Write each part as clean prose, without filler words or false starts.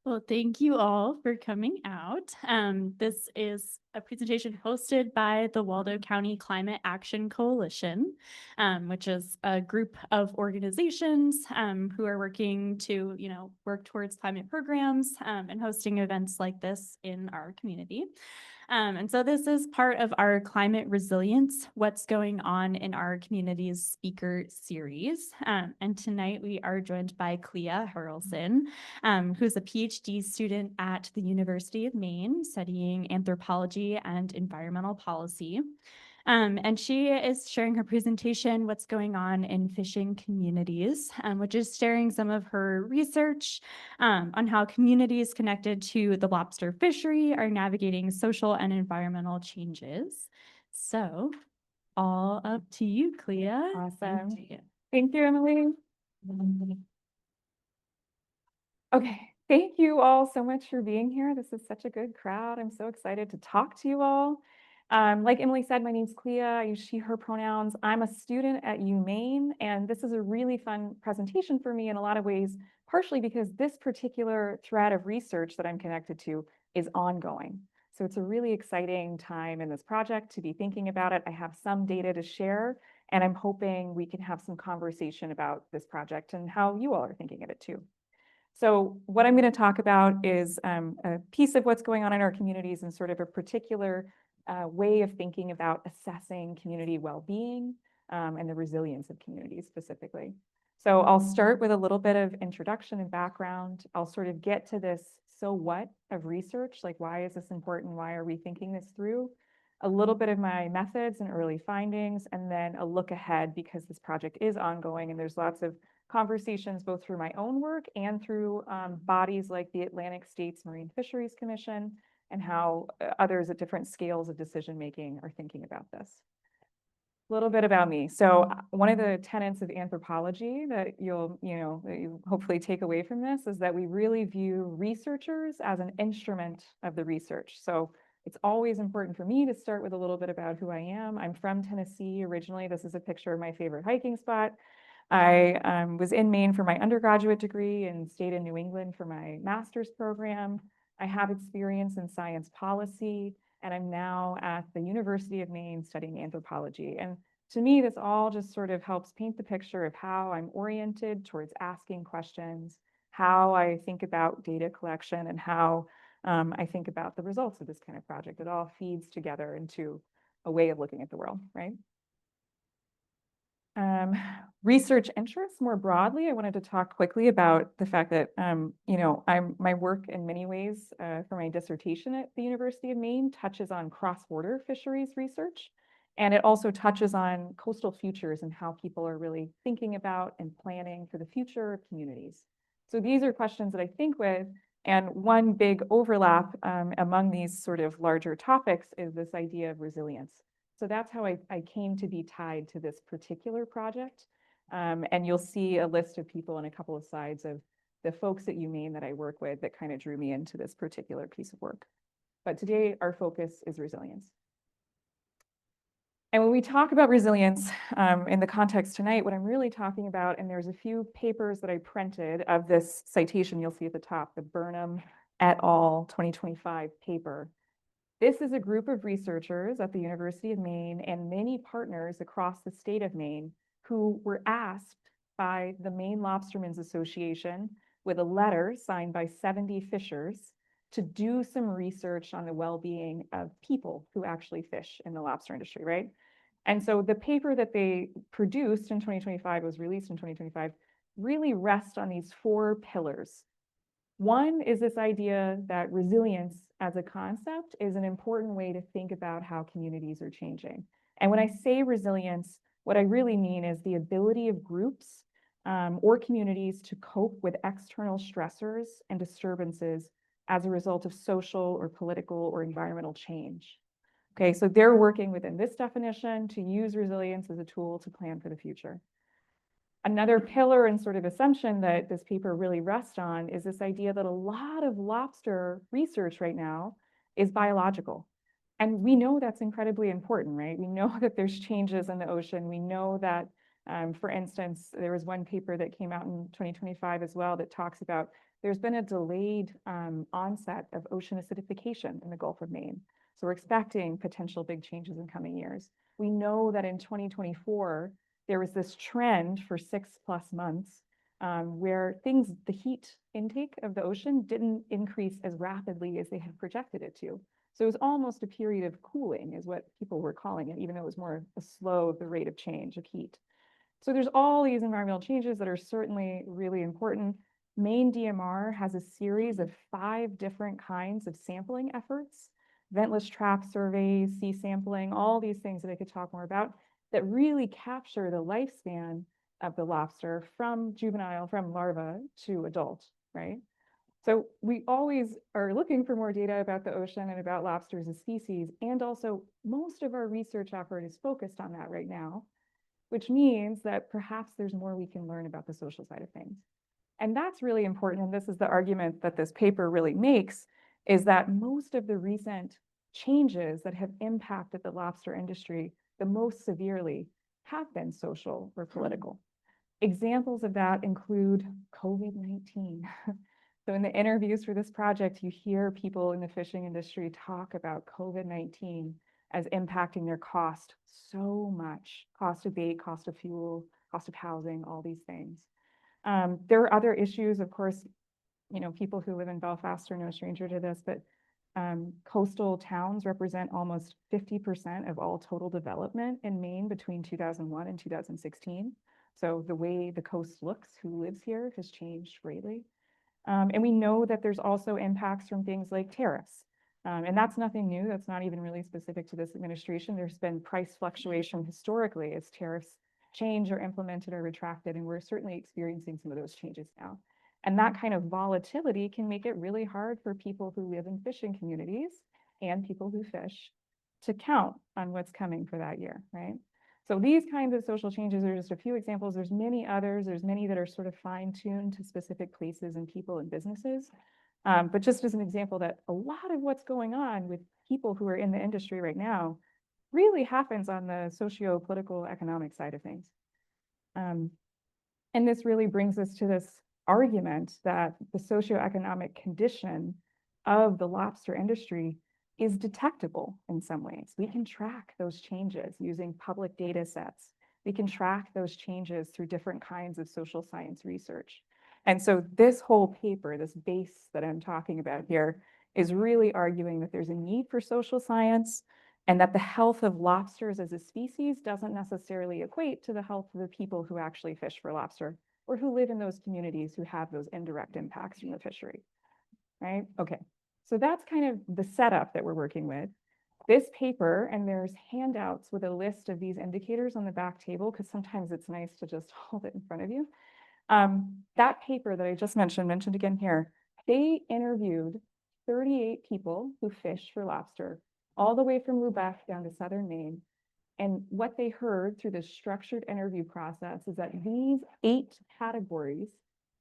Well, thank you all for coming out. This is a presentation hosted by the Waldo County Climate Action Coalition, which is a group of organizations who are working to, work towards climate programs and hosting events like this in our community. And so this is part of our climate resilience, what's going on in our community's speaker series. And tonight we are joined by Clea Harrelson, who's a PhD student at the University of Maine studying anthropology and environmental policy. And she is sharing her presentation, What's Going On in Fishing Communities, which is sharing some of her research on how communities connected to the lobster fishery are navigating social and environmental changes. So, all up to you, Clea. Awesome. Thank you, Emily. Okay, thank you all so much for being here. This is such a good crowd. I'm so excited to talk to you all. Like Emily said, my name's Clea. I use she, her pronouns. I'm a student at UMaine, and this is a really fun presentation for me in a lot of ways, partially because this particular thread of research that I'm connected to is ongoing. So it's a really exciting time in this project to be thinking about it. I have some data to share, and I'm hoping we can have some conversation about this project and how you all are thinking of it too. So what I'm going to talk about is a piece of what's going on in our communities and sort of a particular way of thinking about assessing community well-being and the resilience of communities specifically. So I'll start with a little bit of introduction and background. I'll sort of get to this so what of research, like why is this important? Why are we thinking this through? A little bit of my methods and early findings, and then a look ahead because this project is ongoing and there's lots of conversations both through my own work and through bodies like the Atlantic States Marine Fisheries Commission and how others at different scales of decision making are thinking about this. A little bit about me. So one of the tenets of anthropology that that you hopefully take away from this is that we really view researchers as an instrument of the research. So it's always important for me to start with a little bit about who I am. I'm from Tennessee originally. This is a picture of my favorite hiking spot. I was in Maine for my undergraduate degree and stayed in New England for my master's program. I have experience in science policy, and I'm now at the University of Maine studying anthropology. And to me, this all just sort of helps paint the picture of how I'm oriented towards asking questions, how I think about data collection, and how I think about the results of this kind of project. It all feeds together into a way of looking at the world, right? Research interests more broadly, I wanted to talk quickly about the fact that, my work in many ways for my dissertation at the University of Maine touches on cross-border fisheries research. And it also touches on coastal futures and how people are really thinking about and planning for the future of communities. So these are questions that I think with, and one big overlap among these sort of larger topics is this idea of resilience. So that's how I came to be tied to this particular project. And you'll see a list of people in a couple of slides of the folks at UMaine that I work with that kind of drew me into this particular piece of work. But today our focus is resilience. And when we talk about resilience in the context tonight, what I'm really talking about, and there's a few papers that I printed of this citation you'll see at the top, the Burnham et al. 2025 paper. This is a group of researchers at the University of Maine and many partners across the state of Maine who were asked by the Maine Lobstermen's Association with a letter signed by 70 fishers to do some research on the well-being of people who actually fish in the lobster industry, right? And so the paper that they produced in 2025, was released in 2025, really rests on these four pillars. One is this idea that resilience as a concept is an important way to think about how communities are changing. And when I say resilience, what I really mean is the ability of groups or communities to cope with external stressors and disturbances as a result of social or political or environmental change. Okay, so they're working within this definition to use resilience as a tool to plan for the future. Another pillar and sort of assumption that this paper really rests on is this idea that a lot of lobster research right now is biological. And we know that's incredibly important, right? We know that there's changes in the ocean. We know that For instance, there was one paper that came out in 2025 as well that talks about there's been a delayed onset of ocean acidification in the Gulf of Maine. So we're expecting potential big changes in coming years. We know that in 2024, there was this trend for 6+ months where the heat intake of the ocean didn't increase as rapidly as they had projected it to. So it was almost a period of cooling is what people were calling it, even though it was more a slow the rate of change of heat. So there's all these environmental changes that are certainly really important. Maine DMR has a series of 5 different kinds of sampling efforts, ventless trap surveys, sea sampling, all these things that I could talk more about that really capture the lifespan of the lobster from larva to adult, right? So we always are looking for more data about the ocean and about lobsters as species, and also most of our research effort is focused on that right now, which means that perhaps there's more we can learn about the social side of things. And that's really important, and this is the argument that this paper really makes, is that most of the recent changes that have impacted the lobster industry the most severely have been social or political. Examples of that include COVID-19. So in the interviews for this project, you hear people in the fishing industry talk about COVID-19 as impacting their cost so much, cost of bait, cost of fuel, cost of housing, all these things. There are other issues, of course, people who live in Belfast are no stranger to this, but coastal towns represent almost 50% of all total development in Maine between 2001 and 2016. So the way the coast looks, who lives here, has changed greatly. And we know that there's also impacts from things like tariffs. And that's nothing new. That's not even really specific to this administration. There's been price fluctuation historically as tariffs change or implemented or retracted, and we're certainly experiencing some of those changes now. And that kind of volatility can make it really hard for people who live in fishing communities and people who fish to count on what's coming for that year, right? So these kinds of social changes are just a few examples. There's many others. There's many that are sort of fine-tuned to specific places and people and businesses. But just as an example that a lot of what's going on with people who are in the industry right now really happens on the socio-political economic side of things. And this really brings us to this argument that the socioeconomic condition of the lobster industry is detectable in some ways. We can track those changes using public data sets. We can track those changes through different kinds of social science research. And so this whole paper, this base that I'm talking about here, is really arguing that there's a need for social science and that the health of lobsters as a species doesn't necessarily equate to the health of the people who actually fish for lobster or who live in those communities who have those indirect impacts from the fishery, right? Okay, so that's kind of the setup that we're working with. This paper, and there's handouts with a list of these indicators on the back table, because sometimes it's nice to just hold it in front of you. That paper that I just mentioned again here, they interviewed 38 people who fish for lobster, all the way from Lubec down to southern Maine. And what they heard through this structured interview process is that these 8 categories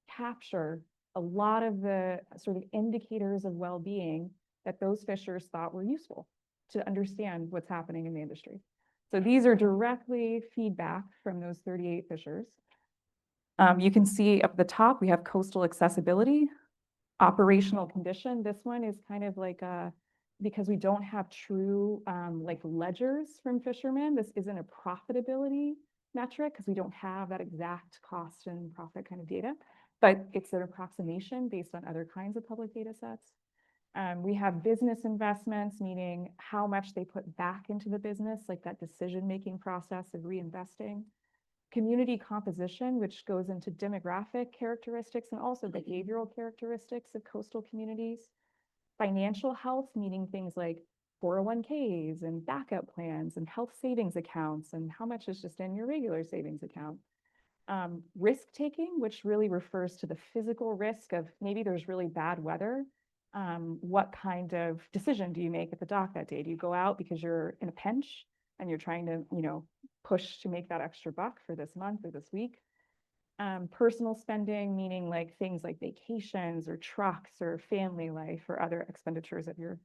capture a lot of the sort of indicators of well-being that those fishers thought were useful to understand what's happening in the industry. So these are directly feedback from those 38 fishers. You can see up the top, we have coastal accessibility, operational condition. This one is kind of like because we don't have true like ledgers from fishermen, this isn't a profitability metric because we don't have that exact cost and profit kind of data, but it's an approximation based on other kinds of public data sets. We have business investments, meaning how much they put back into the business, like that decision-making process of reinvesting. Community composition, which goes into demographic characteristics and also behavioral characteristics of coastal communities. Financial health, meaning things like 401ks and backup plans and health savings accounts and how much is just in your regular savings account. Risk taking, which really refers to the physical risk of maybe there's really bad weather. What kind of decision do you make at the dock that day? Do you go out because you're in a pinch and you're trying to, push to make that extra buck for this month or this week? Personal spending, meaning like things like vacations or trucks or family life or other expenditures of your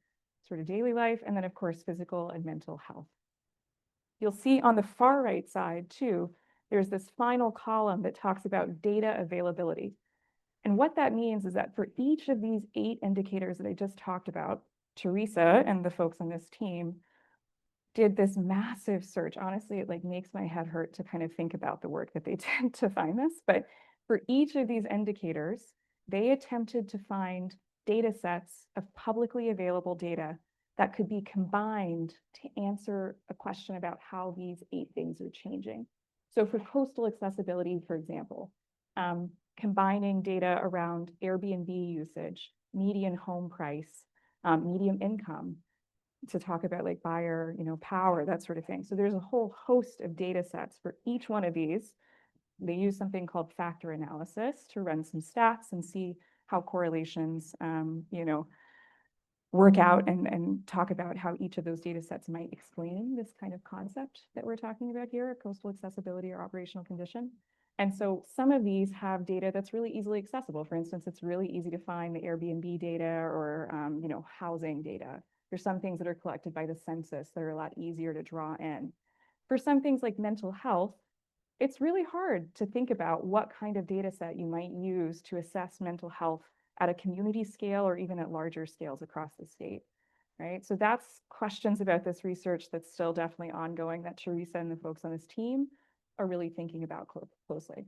sort of daily life. And then of course, physical and mental health. You'll see on the far right side too, there's this final column that talks about data availability. And what that means is that for each of these 8 indicators that I just talked about, Teresa and the folks on this team did this massive search. Honestly, it like makes my head hurt to kind of think about the work that they did to find this. But for each of these indicators, they attempted to find data sets of publicly available data that could be combined to answer a question about how these 8 things are changing. So for coastal accessibility, for example, combining data around Airbnb usage, median home price, median income, to talk about like buyer, power, that sort of thing. So there's a whole host of data sets for each one of these. They use something called factor analysis to run some stats and see how correlations, work out and talk about how each of those data sets might explain this kind of concept that we're talking about here, coastal accessibility or operational condition. And so some of these have data that's really easily accessible. For instance, it's really easy to find the Airbnb data or, housing data. There's some things that are collected by the census that are a lot easier to draw in. For some things like mental health, it's really hard to think about what kind of data set you might use to assess mental health at a community scale or even at larger scales across the state, right? So that's questions about this research that's still definitely ongoing that Teresa and the folks on this team are really thinking about closely.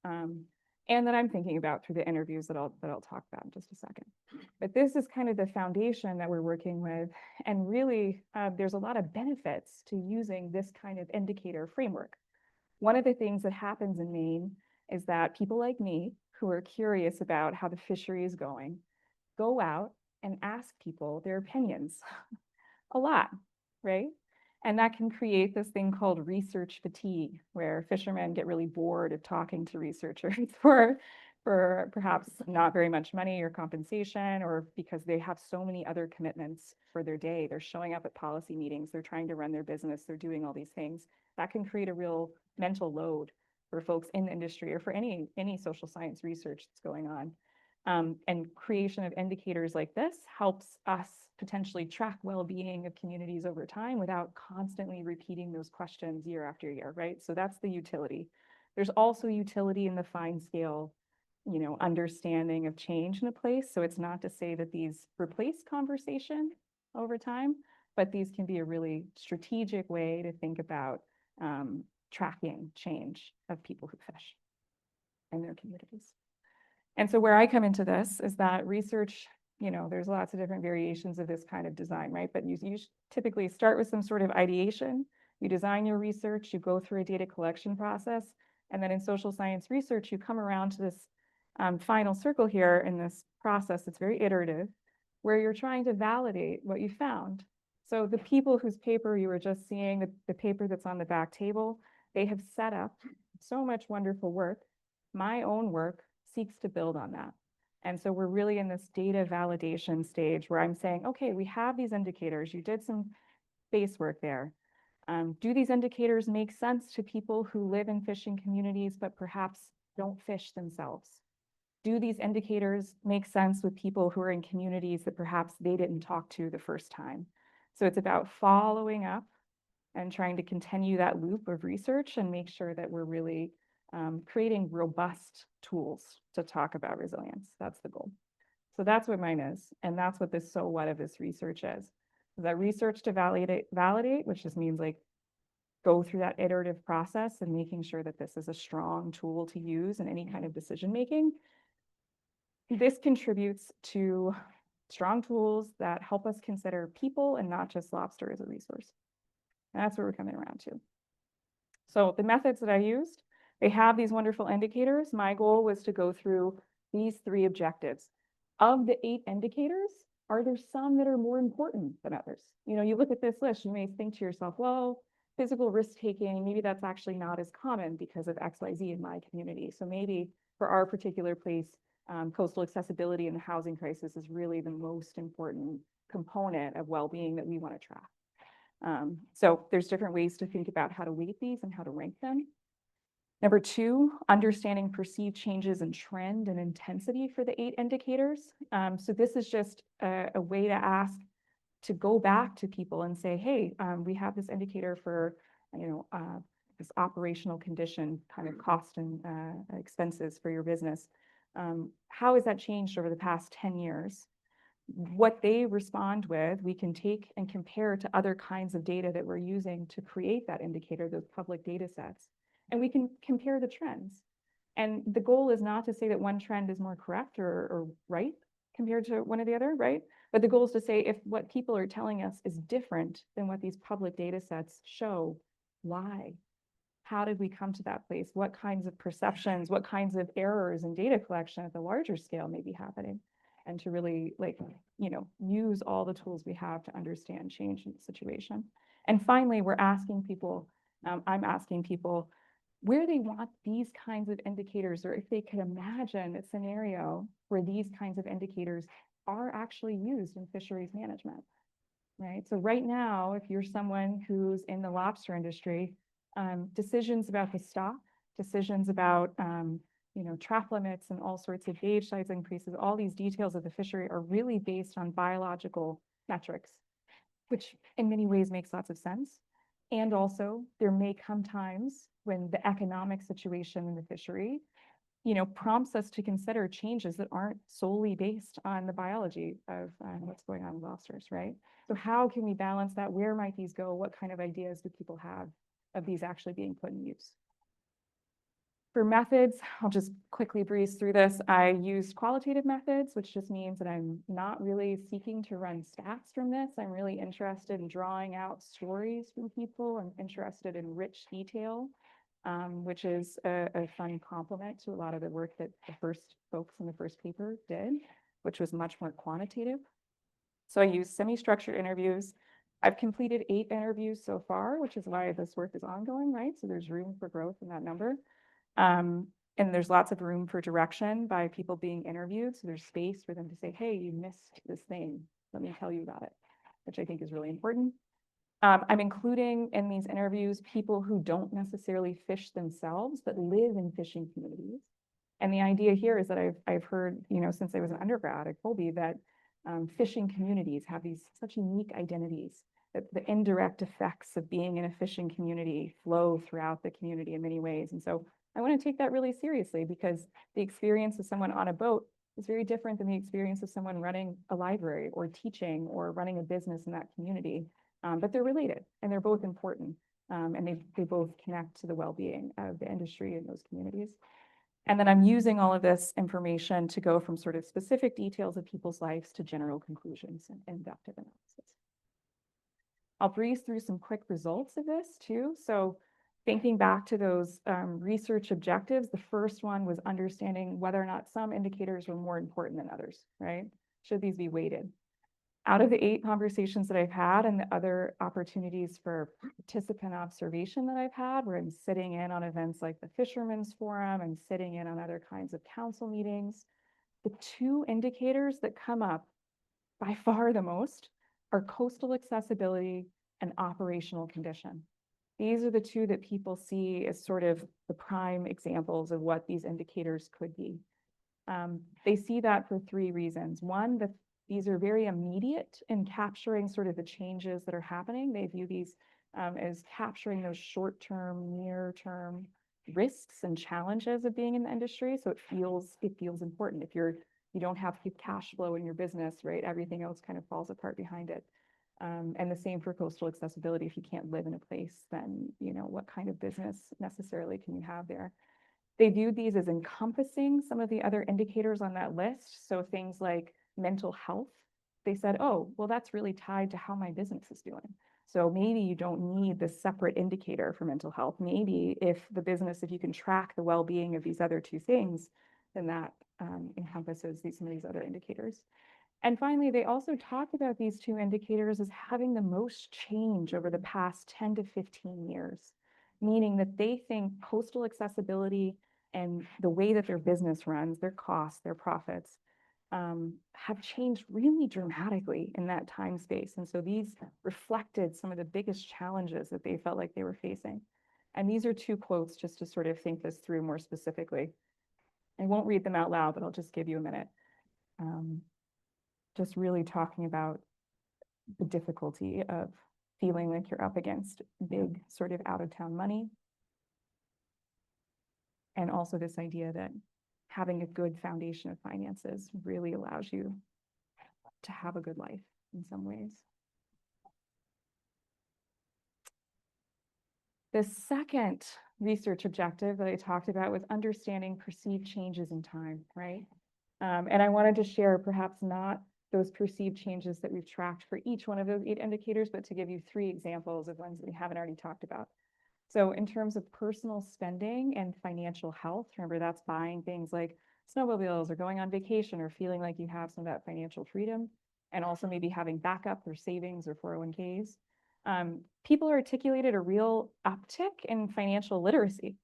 And that I'm thinking about through the interviews that I'll talk about in just a second. But this is kind of the foundation that we're working with. And really, there's a lot of benefits to using this kind of indicator framework. One of the things that happens in Maine is that people like me, who are curious about how the fishery is going, go out and ask people their opinions a lot, right? And that can create this thing called research fatigue, where fishermen get really bored of talking to researchers for perhaps not very much money or compensation, or because they have so many other commitments for their day. They're showing up at policy meetings, they're trying to run their business, they're doing all these things. That can create a real mental load for folks in the industry or for any social science research that's going on. And creation of indicators like this helps us potentially track well-being of communities over time without constantly repeating those questions year after year, right? So that's the utility. There's also utility in the fine scale, understanding of change in a place. So it's not to say that these replace conversation over time, but these can be a really strategic way to think about tracking change of people who fish in their communities. And so where I come into this is that research, there's lots of different variations of this kind of design, right? But you typically start with some sort of ideation, you design your research, you go through a data collection process, and then in social science research, you come around to this final circle here in this process that's very iterative, where you're trying to validate what you found. So the people whose paper you were just seeing, the paper that's on the back table, they have set up so much wonderful work. My own work seeks to build on that. And so we're really in this data validation stage where I'm saying, okay, we have these indicators. You did some base work there. Do these indicators make sense to people who live in fishing communities but perhaps don't fish themselves? Do these indicators make sense with people who are in communities that perhaps they didn't talk to the first time? So it's about following up and trying to continue that loop of research and make sure that we're really creating robust tools to talk about resilience. That's the goal. So that's what mine is. And that's what this so what of this research is. That research to validate, which just means like go through that iterative process and making sure that this is a strong tool to use in any kind of decision making. This contributes to strong tools that help us consider people and not just lobster as a resource. And that's what we're coming around to. So the methods that I used, they have these wonderful indicators. My goal was to go through these 3 objectives. Of the 8 indicators, are there some that are more important than others? You look at this list, you may think to yourself, well, physical risk-taking, maybe that's actually not as common because of XYZ in my community. So maybe for our particular place, coastal accessibility and the housing crisis is really the most important component of well-being that we want to track. So there's different ways to think about how to weight these and how to rank them. Number 2, understanding perceived changes in trend and intensity for the 8 indicators. So this is just a way to ask to go back to people and say, hey, we have this indicator for, this operational condition kind of cost and expenses for your business. How has that changed over the past 10 years? What they respond with, we can take and compare to other kinds of data that we're using to create that indicator, those public data sets, and we can compare the trends. And the goal is not to say that one trend is more correct or right compared to one or the other, right? But the goal is to say if what people are telling us is different than what these public data sets show, why? How did we come to that place? What kinds of perceptions, what kinds of errors in data collection at the larger scale may be happening? And to really use all the tools we have to understand change in the situation. And finally, we're asking people, I'm asking people where they want these kinds of indicators, or if they could imagine a scenario where these kinds of indicators are actually used in fisheries management, right? So right now, if you're someone who's in the lobster industry, decisions about the stock, decisions about trap limits and all sorts of gauge size increases, all these details of the fishery are really based on biological metrics, which in many ways makes lots of sense. And also there may come times when the economic situation in the fishery, prompts us to consider changes that aren't solely based on the biology of what's going on with lobsters, right? So how can we balance that? Where might these go? What kind of ideas do people have of these actually being put in use? For methods, I'll just quickly breeze through this. I used qualitative methods, which just means that I'm not really seeking to run stats from this. I'm really interested in drawing out stories from people. I'm interested in rich detail, which is a fun complement to a lot of the work that the first folks in the first paper did, which was much more quantitative. So I use semi-structured interviews. I've completed 8 interviews so far, which is why this work is ongoing, right? So there's room for growth in that number. And there's lots of room for direction by people being interviewed. So there's space for them to say, hey, you missed this thing. Let me tell you about it, which I think is really important. I'm including in these interviews people who don't necessarily fish themselves, but live in fishing communities. And the idea here is that I've heard, since I was an undergrad at Colby, that fishing communities have these such unique identities, that the indirect effects of being in a fishing community flow throughout the community in many ways. And so I want to take that really seriously, because the experience of someone on a boat is very different than the experience of someone running a library or teaching or running a business in that community. But they're related and they're both important, and they both connect to the well-being of the industry in those communities. And then I'm using all of this information to go from sort of specific details of people's lives to general conclusions and inductive analysis. I'll breeze through some quick results of this too. So thinking back to those research objectives, the first one was understanding whether or not some indicators were more important than others, right? Should these be weighted? Out of the 8 conversations that I've had and the other opportunities for participant observation that I've had, where I'm sitting in on events like the Fishermen's Forum, I'm sitting in on other kinds of council meetings, the 2 indicators that come up by far the most are coastal accessibility and operational condition. These are the 2 that people see as sort of the prime examples of what these indicators could be. They see that for 3 reasons. One, that these are very immediate in capturing sort of the changes that are happening. They view these as capturing those short-term, near-term risks and challenges of being in the industry. So it feels important. If you don't have cash flow in your business, right, everything else kind of falls apart behind it. And the same for coastal accessibility. If you can't live in a place, then what kind of business necessarily can you have there? They viewed these as encompassing some of the other indicators on that list. So things like mental health, they said, oh, well, that's really tied to how my business is doing. So maybe you don't need this separate indicator for mental health. Maybe if you can track the well-being of these other 2 things, then that encompasses some of these other indicators. And finally, they also talked about these 2 indicators as having the most change over the past 10 to 15 years, meaning that they think coastal accessibility and the way that their business runs, their costs, their profits, have changed really dramatically in that time space. And so these reflected some of the biggest challenges that they felt like they were facing. And these are 2 quotes just to sort of think this through more specifically. I won't read them out loud, but I'll just give you a minute. Just really talking about the difficulty of feeling like you're up against big sort of out-of-town money. And also this idea that having a good foundation of finances really allows you to have a good life in some ways. The second research objective that I talked about was understanding perceived changes in time, right? And I wanted to share perhaps not those perceived changes that we've tracked for each one of those 8 indicators, but to give you 3 examples of ones that we haven't already talked about. So in terms of personal spending and financial health, remember that's buying things like snowmobiles or going on vacation or feeling like you have some of that financial freedom, and also maybe having backup or savings or 401ks. People articulated a real uptick in financial literacy.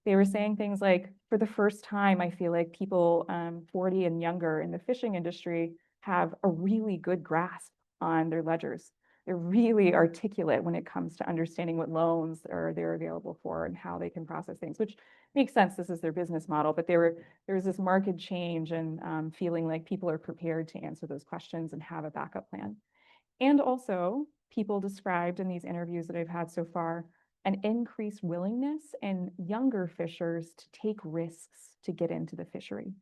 They were saying things like, for the first time, I feel like people 40 and younger in the fishing industry have a really good grasp on their ledgers. They're really articulate when it comes to understanding what loans they're available for and how they can process things, which makes sense. This is their business model, but there was this marked change and feeling like people are prepared to answer those questions and have a backup plan. And also, people described in these interviews that I've had so far an increased willingness in younger fishers to take risks to get into the fishery.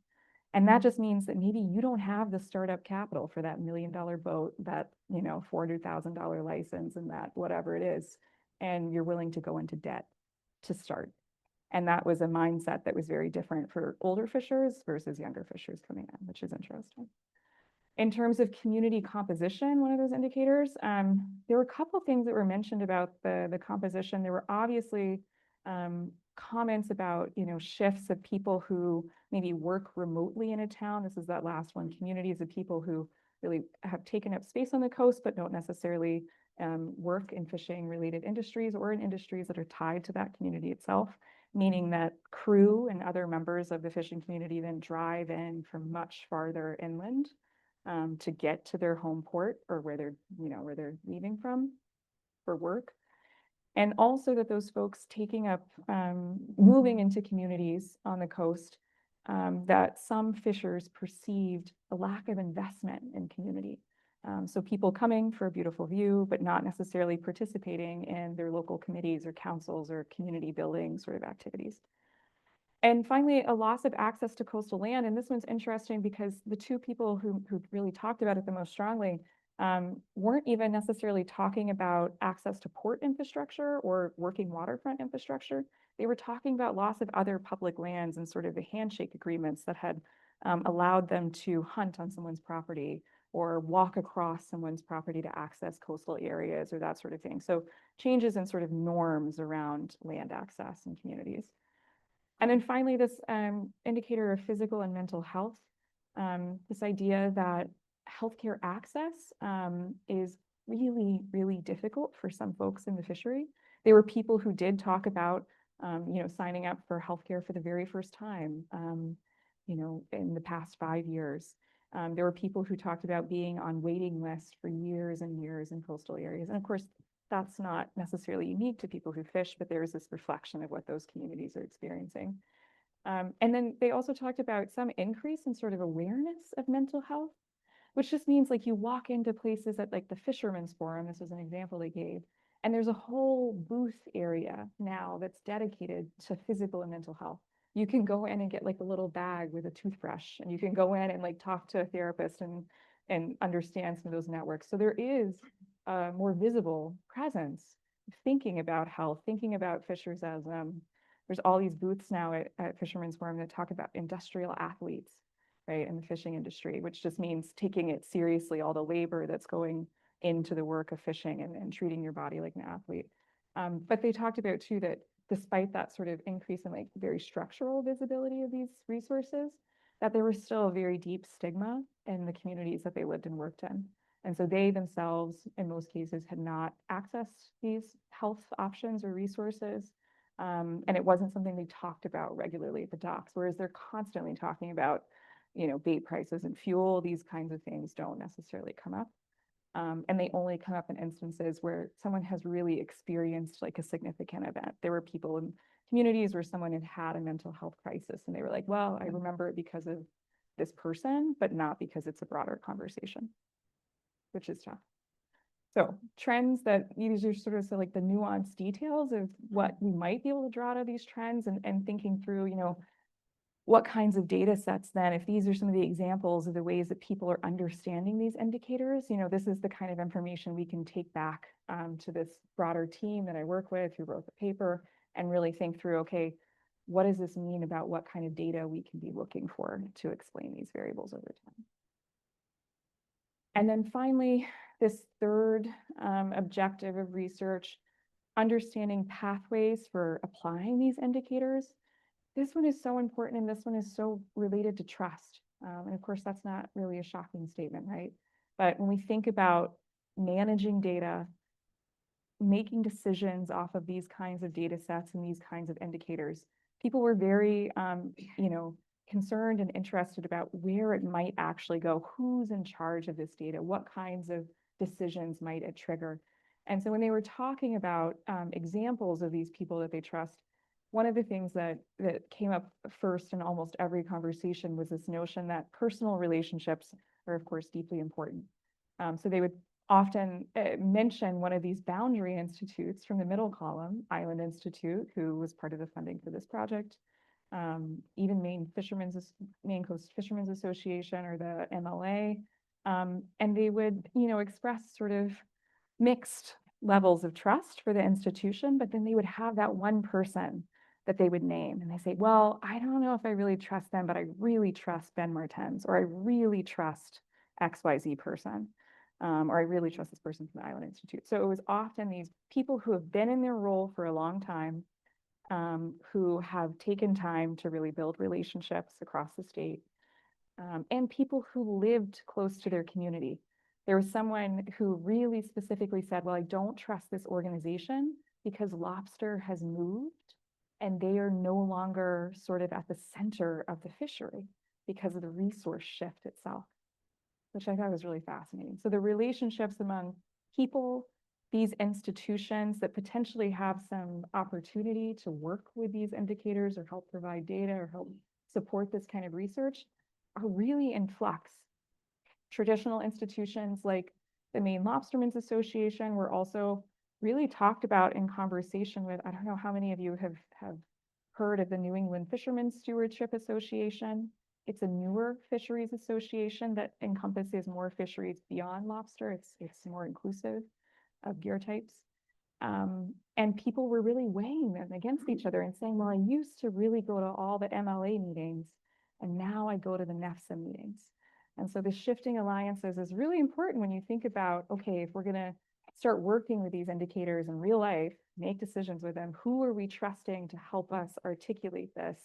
And that just means that maybe you don't have the startup capital for that $1 million boat, that, $400,000 license and that whatever it is, and you're willing to go into debt to start. And that was a mindset that was very different for older fishers versus younger fishers coming in, which is interesting. In terms of community composition, one of those indicators, there were a couple of things that were mentioned about the composition. There were obviously comments about, shifts of people who maybe work remotely in a town. This is that last one, communities of people who really have taken up space on the coast, but don't necessarily work in fishing related industries or in industries that are tied to that community itself, meaning that crew and other members of the fishing community then drive in from much farther inland to get to their home port or where they're leaving from for work. And also that those folks taking up, moving into communities on the coast, that some fishers perceived a lack of investment in community. So people coming for a beautiful view, but not necessarily participating in their local committees or councils or community building sort of activities. And finally, a loss of access to coastal land. And this one's interesting because the 2 people who really talked about it the most strongly weren't even necessarily talking about access to port infrastructure or working waterfront infrastructure. They were talking about loss of other public lands and sort of the handshake agreements that had allowed them to hunt on someone's property or walk across someone's property to access coastal areas or that sort of thing. So changes in sort of norms around land access in communities. And then finally, this indicator of physical and mental health, this idea that healthcare access is really, really difficult for some folks in the fishery. There were people who did talk about, signing up for healthcare for the very first time, in the past 5 years. There were people who talked about being on waiting lists for years and years in coastal areas. And of course, that's not necessarily unique to people who fish, but there is this reflection of what those communities are experiencing. And then they also talked about some increase in sort of awareness of mental health, which just means like you walk into places at like the Fishermen's Forum, this was an example they gave, and there's a whole booth area now that's dedicated to physical and mental health. You can go in and get like a little bag with a toothbrush, and you can go in and like talk to a therapist and understand some of those networks. So there is a more visible presence thinking about health, thinking about fishers as there's all these booths now at Fishermen's Forum that talk about industrial athletes, right, in the fishing industry, which just means taking it seriously, all the labor that's going into the work of fishing and treating your body like an athlete. But they talked about too that despite that sort of increase in like very structural visibility of these resources, that there was still a very deep stigma in the communities that they lived and worked in. And so they themselves, in most cases, had not accessed these health options or resources. And it wasn't something they talked about regularly at the docks, whereas they're constantly talking about, bait prices and fuel. These kinds of things don't necessarily come up. And they only come up in instances where someone has really experienced like a significant event. There were people in communities where someone had had a mental health crisis and they were like, well, I remember it because of this person, but not because it's a broader conversation, which is tough. So trends that these are sort of like the nuanced details of what we might be able to draw out of these trends, and thinking through, what kinds of data sets then, if these are some of the examples of the ways that people are understanding these indicators, this is the kind of information we can take back to this broader team that I work with who wrote the paper, and really think through, okay, what does this mean about what kind of data we can be looking for to explain these variables over time? And then finally, this third objective of research, understanding pathways for applying these indicators. This one is so important, and this one is so related to trust. And of course, that's not really a shocking statement, right? But when we think about managing data, making decisions off of these kinds of data sets and these kinds of indicators, people were very, concerned and interested about where it might actually go, who's in charge of this data, what kinds of decisions might it trigger. And so when they were talking about examples of these people that they trust, one of the things that came up first in almost every conversation was this notion that personal relationships are, of course, deeply important. So they would often mention one of these boundary institutes from the middle column, Island Institute, who was part of the funding for this project, even Maine Coast Fishermen's Association, or the MLA, and they would, express sort of mixed levels of trust for the institution, but then they would have that one person that they would name, and they say, well, I don't know if I really trust them, but I really trust Ben Martens, or I really trust XYZ person, or I really trust this person from the Island Institute. So it was often these people who have been in their role for a long time, who have taken time to really build relationships across the state, and people who lived close to their community. There was someone who really specifically said, well, I don't trust this organization because lobster has moved and they are no longer sort of at the center of the fishery because of the resource shift itself, which I thought was really fascinating. So the relationships among people, these institutions that potentially have some opportunity to work with these indicators or help provide data or help support this kind of research, are really in flux. Traditional institutions like the Maine Lobstermen's Association were also really talked about in conversation with, I don't know how many of you have heard of the New England Fishermen's Stewardship Association. It's a newer fisheries association that encompasses more fisheries beyond lobster. It's more inclusive of gear types. And people were really weighing them against each other and saying, well, I used to really go to all the MLA meetings, and now I go to the NEFSA meetings. And so the shifting alliances is really important when you think about, okay, if we're going to start working with these indicators in real life, make decisions with them, who are we trusting to help us articulate this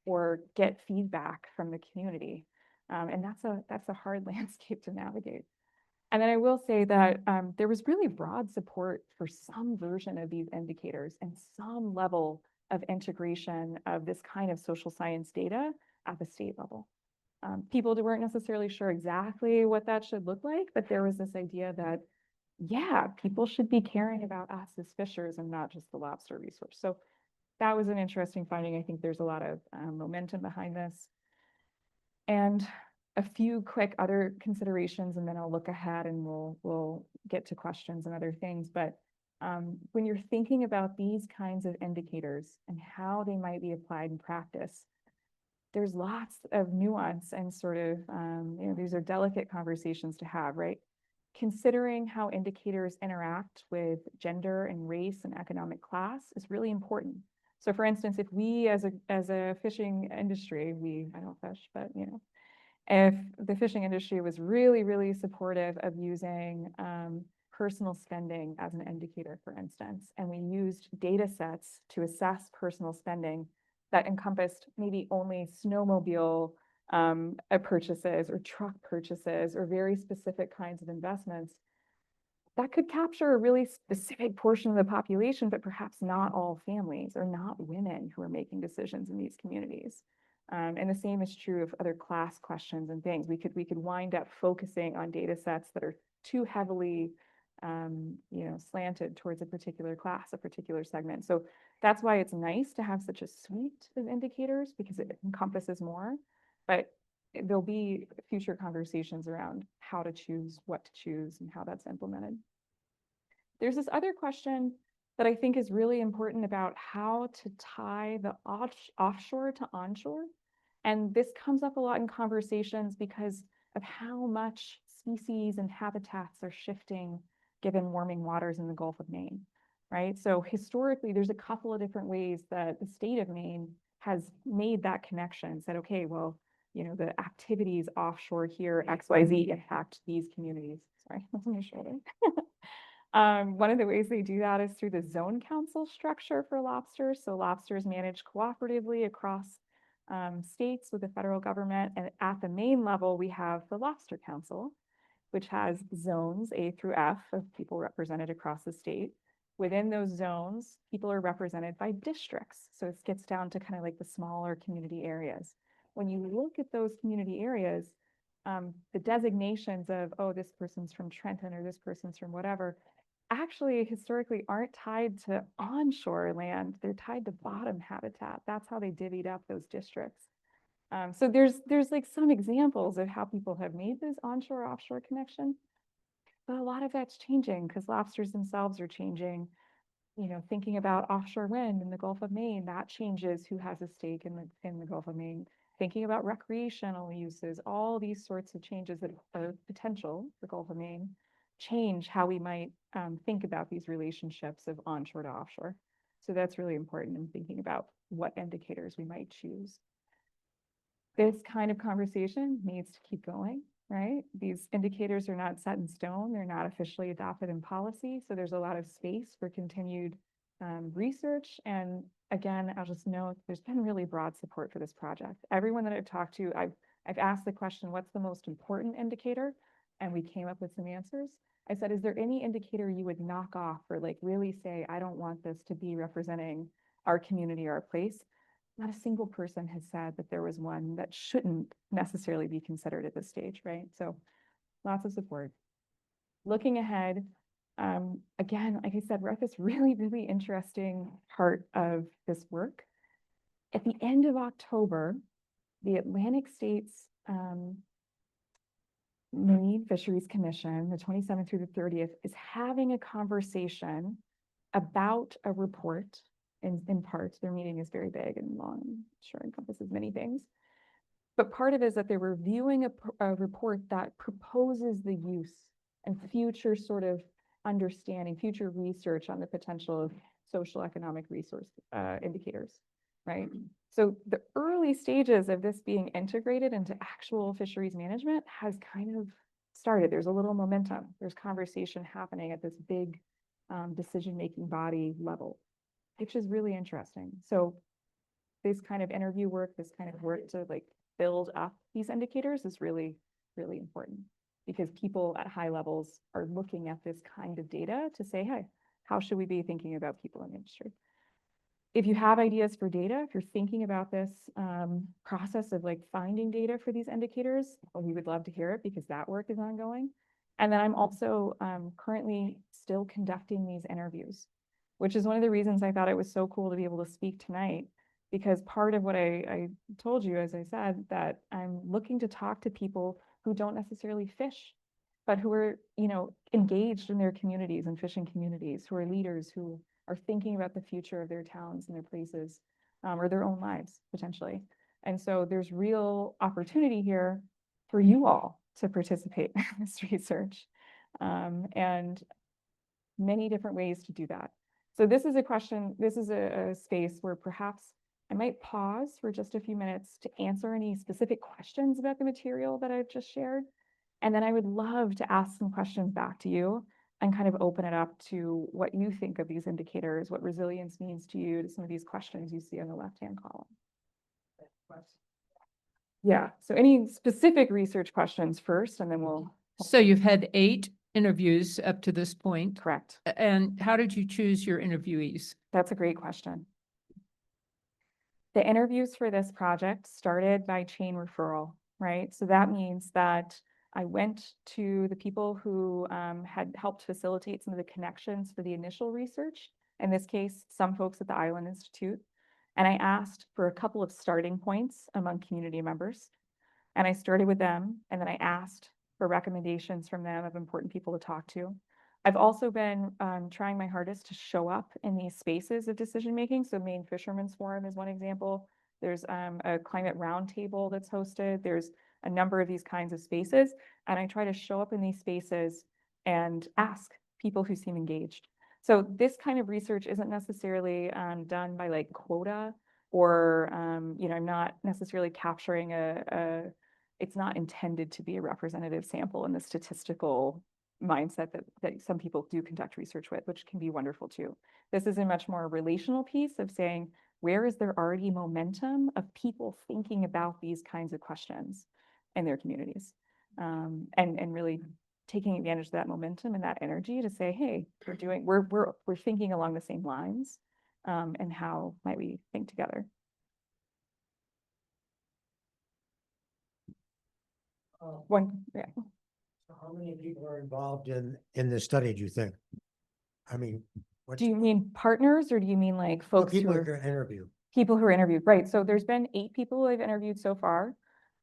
or get feedback from the community? And that's a hard landscape to navigate. And then I will say that there was really broad support for some version of these indicators and some level of integration of this kind of social science data at the state level. People weren't necessarily sure exactly what that should look like, but there was this idea that, yeah, people should be caring about us as fishers and not just the lobster resource. So that was an interesting finding. I think there's a lot of momentum behind this. And a few quick other considerations, and then I'll look ahead and we'll get to questions and other things. But when you're thinking about these kinds of indicators and how they might be applied in practice, there's lots of nuance and sort of, these are delicate conversations to have, right? Considering how indicators interact with gender and race and economic class is really important. So for instance, if we as a fishing industry, I don't fish, but if the fishing industry was really, really supportive of using personal spending as an indicator, for instance, and we used data sets to assess personal spending that encompassed maybe only snowmobile purchases or truck purchases or very specific kinds of investments, that could capture a really specific portion of the population, but perhaps not all families or not women who are making decisions in these communities. And the same is true of other class questions and things. We could wind up focusing on data sets that are too heavily slanted towards a particular class, a particular segment. So that's why it's nice to have such a suite of indicators, because it encompasses more. But there'll be future conversations around how to choose, what to choose, and how that's implemented. There's this other question that I think is really important about how to tie the offshore to onshore. And this comes up a lot in conversations because of how much species and habitats are shifting given warming waters in the Gulf of Maine, right? So historically, there's a couple of different ways that the state of Maine has made that connection, said, okay, well, you know, the activities offshore here, XYZ, impact these communities. Sorry, that's on my shoulder. One of the ways they do that is through the zone council structure for lobsters. So lobsters manage cooperatively across states with the federal government. And at the Maine level, we have the Lobster Council, which has zones A through F of people represented across the state. Within those zones, people are represented by districts. So it gets down to kind of like the smaller community areas. When you look at those community areas, the designations of, oh, this person's from Trenton or this person's from whatever, actually historically aren't tied to onshore land. They're tied to bottom habitat. That's how they divvied up those districts. So there's like some examples of how people have made this onshore offshore connection, but a lot of that's changing because lobsters themselves are changing. You know, thinking about offshore wind in the Gulf of Maine, that changes who has a stake in the Gulf of Maine. Thinking about recreational uses, all these sorts of changes that are potential for Gulf of Maine change how we might think about these relationships of onshore to offshore. So that's really important in thinking about what indicators we might choose. This kind of conversation needs to keep going, right? These indicators are not set in stone. They're not officially adopted in policy. So there's a lot of space for continued research. And again, I'll just note there's been really broad support for this project. Everyone that I've talked to, I've asked the question, what's the most important indicator? And we came up with some answers. I said, is there any indicator you would knock off or like really say, I don't want this to be representing our community or our place? Not a single person has said that there was one that shouldn't necessarily be considered at this stage, right? So lots of support. Looking ahead, again, like I said, we're at this really, really interesting part of this work. At the end of October, the Atlantic States Marine Fisheries Commission, the 27th through the 30th, is having a conversation about a report. In part, their meeting is very big and long, and sure encompasses many things. But part of it is that they're reviewing a report that proposes the use and future sort of understanding, future research on the potential of social economic resource indicators, right? So the early stages of this being integrated into actual fisheries management has kind of started. There's a little momentum. There's conversation happening at this big decision-making body level, which is really interesting. So this kind of interview work, this kind of work to like build up these indicators is really, really important because people at high levels are looking at this kind of data to say, hey, how should we be thinking about people in the industry? If you have ideas for data, if you're thinking about this process of like finding data for these indicators, well, we would love to hear it because that work is ongoing. And then I'm also currently still conducting these interviews, which is one of the reasons I thought it was so cool to be able to speak tonight, because part of what I told you, as I said, that I'm looking to talk to people who don't necessarily fish, but who are, you know, engaged in their communities and fishing communities, who are leaders, who are thinking about the future of their towns and their places, or their own lives, potentially. And so there's real opportunity here for you all to participate in this research, and many different ways to do that. So this is a question, this is a space where perhaps I might pause for just a few minutes to answer any specific questions about the material that I've just shared. And then I would love to ask some questions back to you and kind of open it up to what you think of these indicators, what resilience means to you, to some of these questions you see on the left-hand column. Yeah, so any specific research questions first, and then we'll. So you've had 8 interviews up to this point. Correct. And how did you choose your interviewees? That's a great question. The interviews for this project started by chain referral, right? So that means that I went to the people who had helped facilitate some of the connections for the initial research. In this case, some folks at the Island Institute. And I asked for a couple of starting points among community members. And I started with them, and then I asked for recommendations from them of important people to talk to. I've also been trying my hardest to show up in these spaces of decision making. So Maine Fishermen's Forum is one example. There's a climate roundtable that's hosted. There's a number of these kinds of spaces, and I try to show up in these spaces and ask people who seem engaged. So this kind of research isn't necessarily done by like quota, or I'm not necessarily capturing it's not intended to be a representative sample in the statistical mindset that some people do conduct research with, which can be wonderful too. This is a much more relational piece of saying, where is there already momentum of people thinking about these kinds of questions in their communities? And really taking advantage of that momentum and that energy to say, hey, we're thinking along the same lines, and how might we think together? Yeah. So how many people are involved in this study, do you think? I mean, Do you mean partners, or do you mean like folks who people are are going to interview? people who are interviewed? Right. So there's been 8 people I've interviewed so far.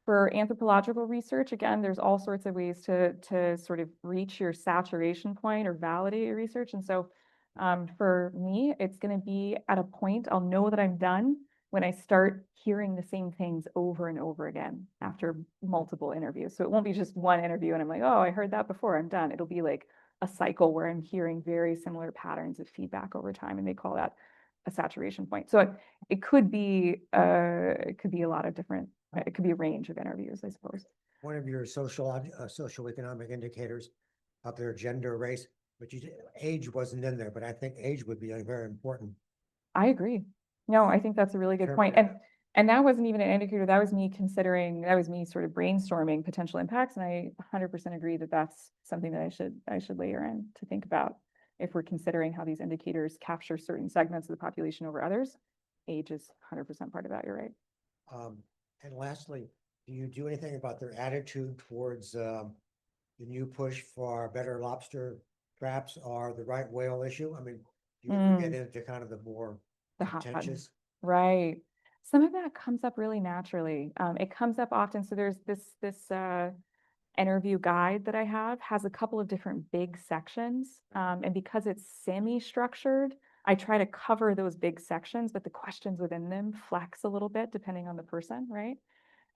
For anthropological research, again, there's all sorts of ways to sort of reach your saturation point or validate your research. And so for me, it's going to be at a point I'll know that I'm done when I start hearing the same things over and over again after multiple interviews. So it won't be just one interview and I'm like, oh, I heard that before, I'm done. It'll be like a cycle where I'm hearing very similar patterns of feedback over time, and they call that a saturation point. So it could be a lot of different, it could be a range of interviews, I suppose. One of your socioeconomic indicators up there, gender, race, but age wasn't in there, but I think age would be very important. I agree. No, I think that's a really good point. And that wasn't even an indicator. That was me sort of brainstorming potential impacts. And I 100% agree that that's something that I should layer in to think about if we're considering how these indicators capture certain segments of the population over others. Age is 100% part of that. You're right. And lastly, do you do anything about their attitude towards the new push for better lobster traps or the right whale issue? I mean, do you ever get into kind of the more contentious? Right. Some of that comes up really naturally. It comes up often. So there's this interview guide that I have has a couple of different big sections. And because it's semi-structured, I try to cover those big sections, but the questions within them flex a little bit depending on the person, right?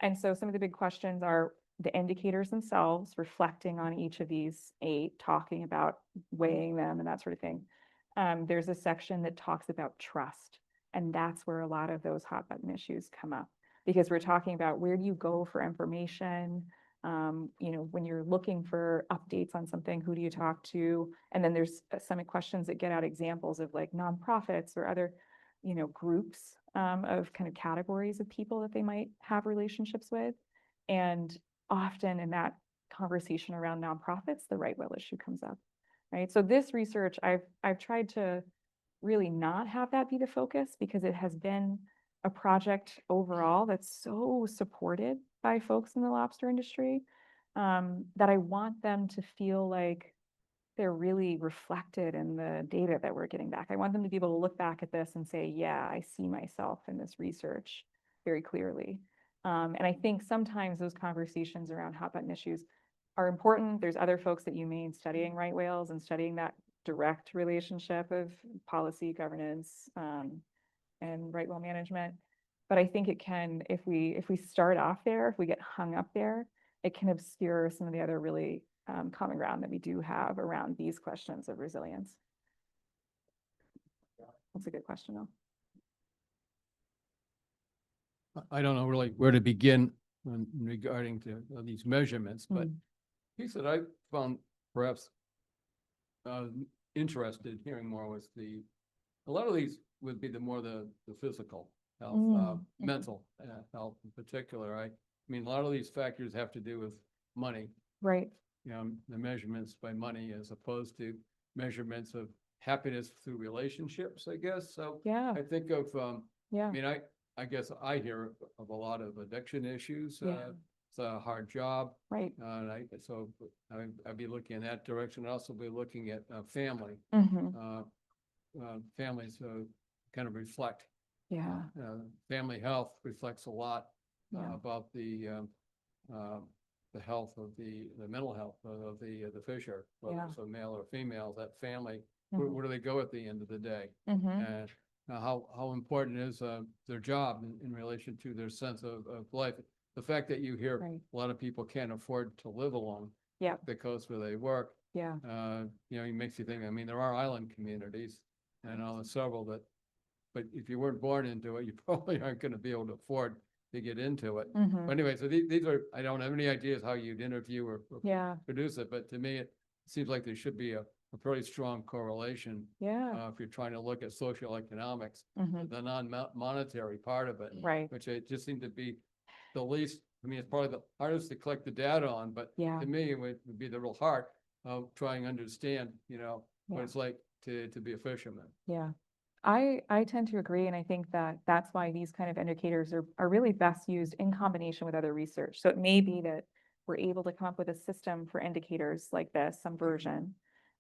And so some of the big questions are the indicators themselves, reflecting on each of these 8, talking about weighing them and that sort of thing. There's a section that talks about trust. And that's where a lot of those hot button issues come up, because we're talking about where do you go for information? When you're looking for updates on something, who do you talk to? And then there's some questions that get out examples of like nonprofits or other, groups of kind of categories of people that they might have relationships with. And often in that conversation around nonprofits, the right whale issue comes up, right? So this research, I've tried to really not have that be the focus, because it has been a project overall that's so supported by folks in the lobster industry, that I want them to feel like they're really reflected in the data that we're getting back. I want them to be able to look back at this and say, yeah, I see myself in this research very clearly. And I think sometimes those conversations around hot button issues are important. There's other folks at UMaine studying right whales and studying that direct relationship of policy, governance, and right whale management. But I think it can, if we start off there, if we get hung up there, it can obscure some of the other really common ground that we do have around these questions of resilience. That's a good question, though. I don't know really where to begin regarding to these measurements, but piece that I found perhaps interested hearing more was a lot of these would be the physical health, mental health in particular. I mean, a lot of these factors have to do with money. Right. The measurements by money as opposed to measurements of happiness through relationships, I guess. So yeah, I think of, yeah. I mean, I guess I hear of a lot of addiction issues. Yeah. It's a hard job. Right. And I'd be looking in that direction. I'd also be looking at family. Families kind of reflect. Family health reflects a lot about the the health of the mental health of the fisher, whether Yeah. it's a male or female, that family, Mhm. where do they go at the end of the day? Mhm. And how important is their job in relation to their sense of life? The fact that you hear Right. a lot of people can't afford to live along Yeah. the coast where they work, Yeah. you know, it makes you think, I mean, there are island communities, and I know there's several that, but if you weren't born into it, you probably aren't gonna be able to afford to get into it. Mhm. But anyway, so these are, I don't have any ideas how you'd interview or Yeah. produce it, but to me, it seems like there should be a pretty strong correlation. Yeah. If you're trying to look at social economics, Mhm. the non-monetary part of it. Right. Which it just seemed to be the least, I mean, it's probably the hardest to collect the data on, but Yeah. to me, it would be the real heart of trying to understand, you know, what Yeah. it's like to be a fisherman. Yeah. I tend to agree, and I think that that's why these kind of indicators are really best used in combination with other research. So it may be that we're able to come up with a system for indicators like this, some version,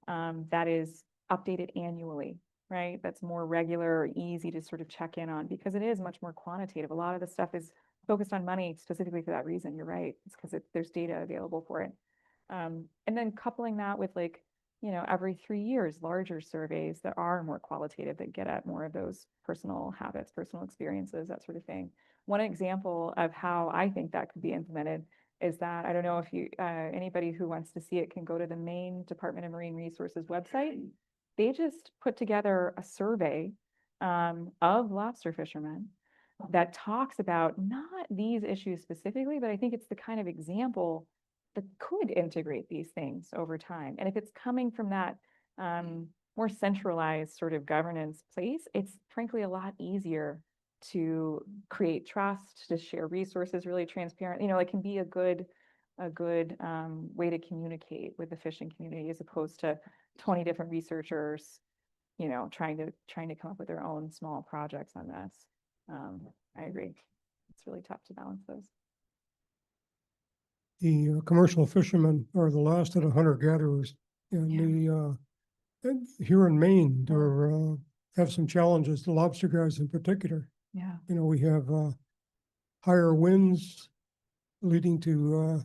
that is updated annually, right? That's more regular, or easy to sort of check in on, because it is much more quantitative. A lot of the stuff is focused on money specifically for that reason. You're right. It's because there's data available for it. And then coupling that with, like, you know, every 3 years, larger surveys that are more qualitative, that get at more of those personal habits, personal experiences, that sort of thing. One example of how I think that could be implemented is that, I don't know if you, anybody who wants to see it can go to the Maine Department of Marine Resources website. They just put together a survey of lobster fishermen that talks about not these issues specifically, but I think it's the kind of example that could integrate these things over time. And if it's coming from that more centralized sort of governance place, it's frankly a lot easier to create trust, to share resources really transparent. You know, it can be a good way to communicate with the fishing community, as opposed to 20 different researchers, you know, trying to come up with their own small projects on this. I agree. It's really tough to balance those. The commercial fishermen are the last of the hunter-gatherers, and and here in Maine, there have some challenges, the lobster guys in particular. Yeah. You know, we have higher winds leading to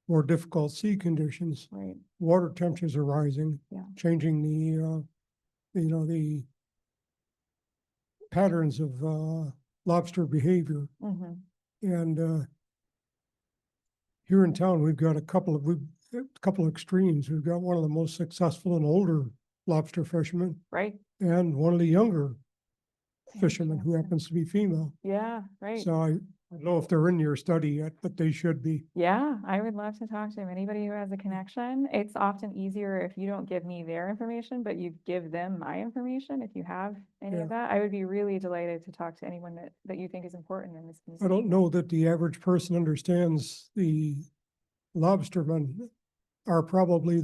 more difficult sea conditions. Right. Water temperatures are rising, Yeah. changing the you know, the patterns of lobster behavior. Mm-hmm. And here in town, we've got a couple of extremes. We've got one of the most successful and older lobster fishermen, Right. and one of the younger fishermen who Interesting. happens to be female. Yeah, right. So I don't know if they're in your study yet, but they should be. Yeah, I would love to talk to him. Anybody who has a connection. It's often easier if you don't give me their information, but you give them my information. If you have any of that, I would be really delighted to talk to anyone that you think is important in this. I don't know that the average person understands the lobstermen are probably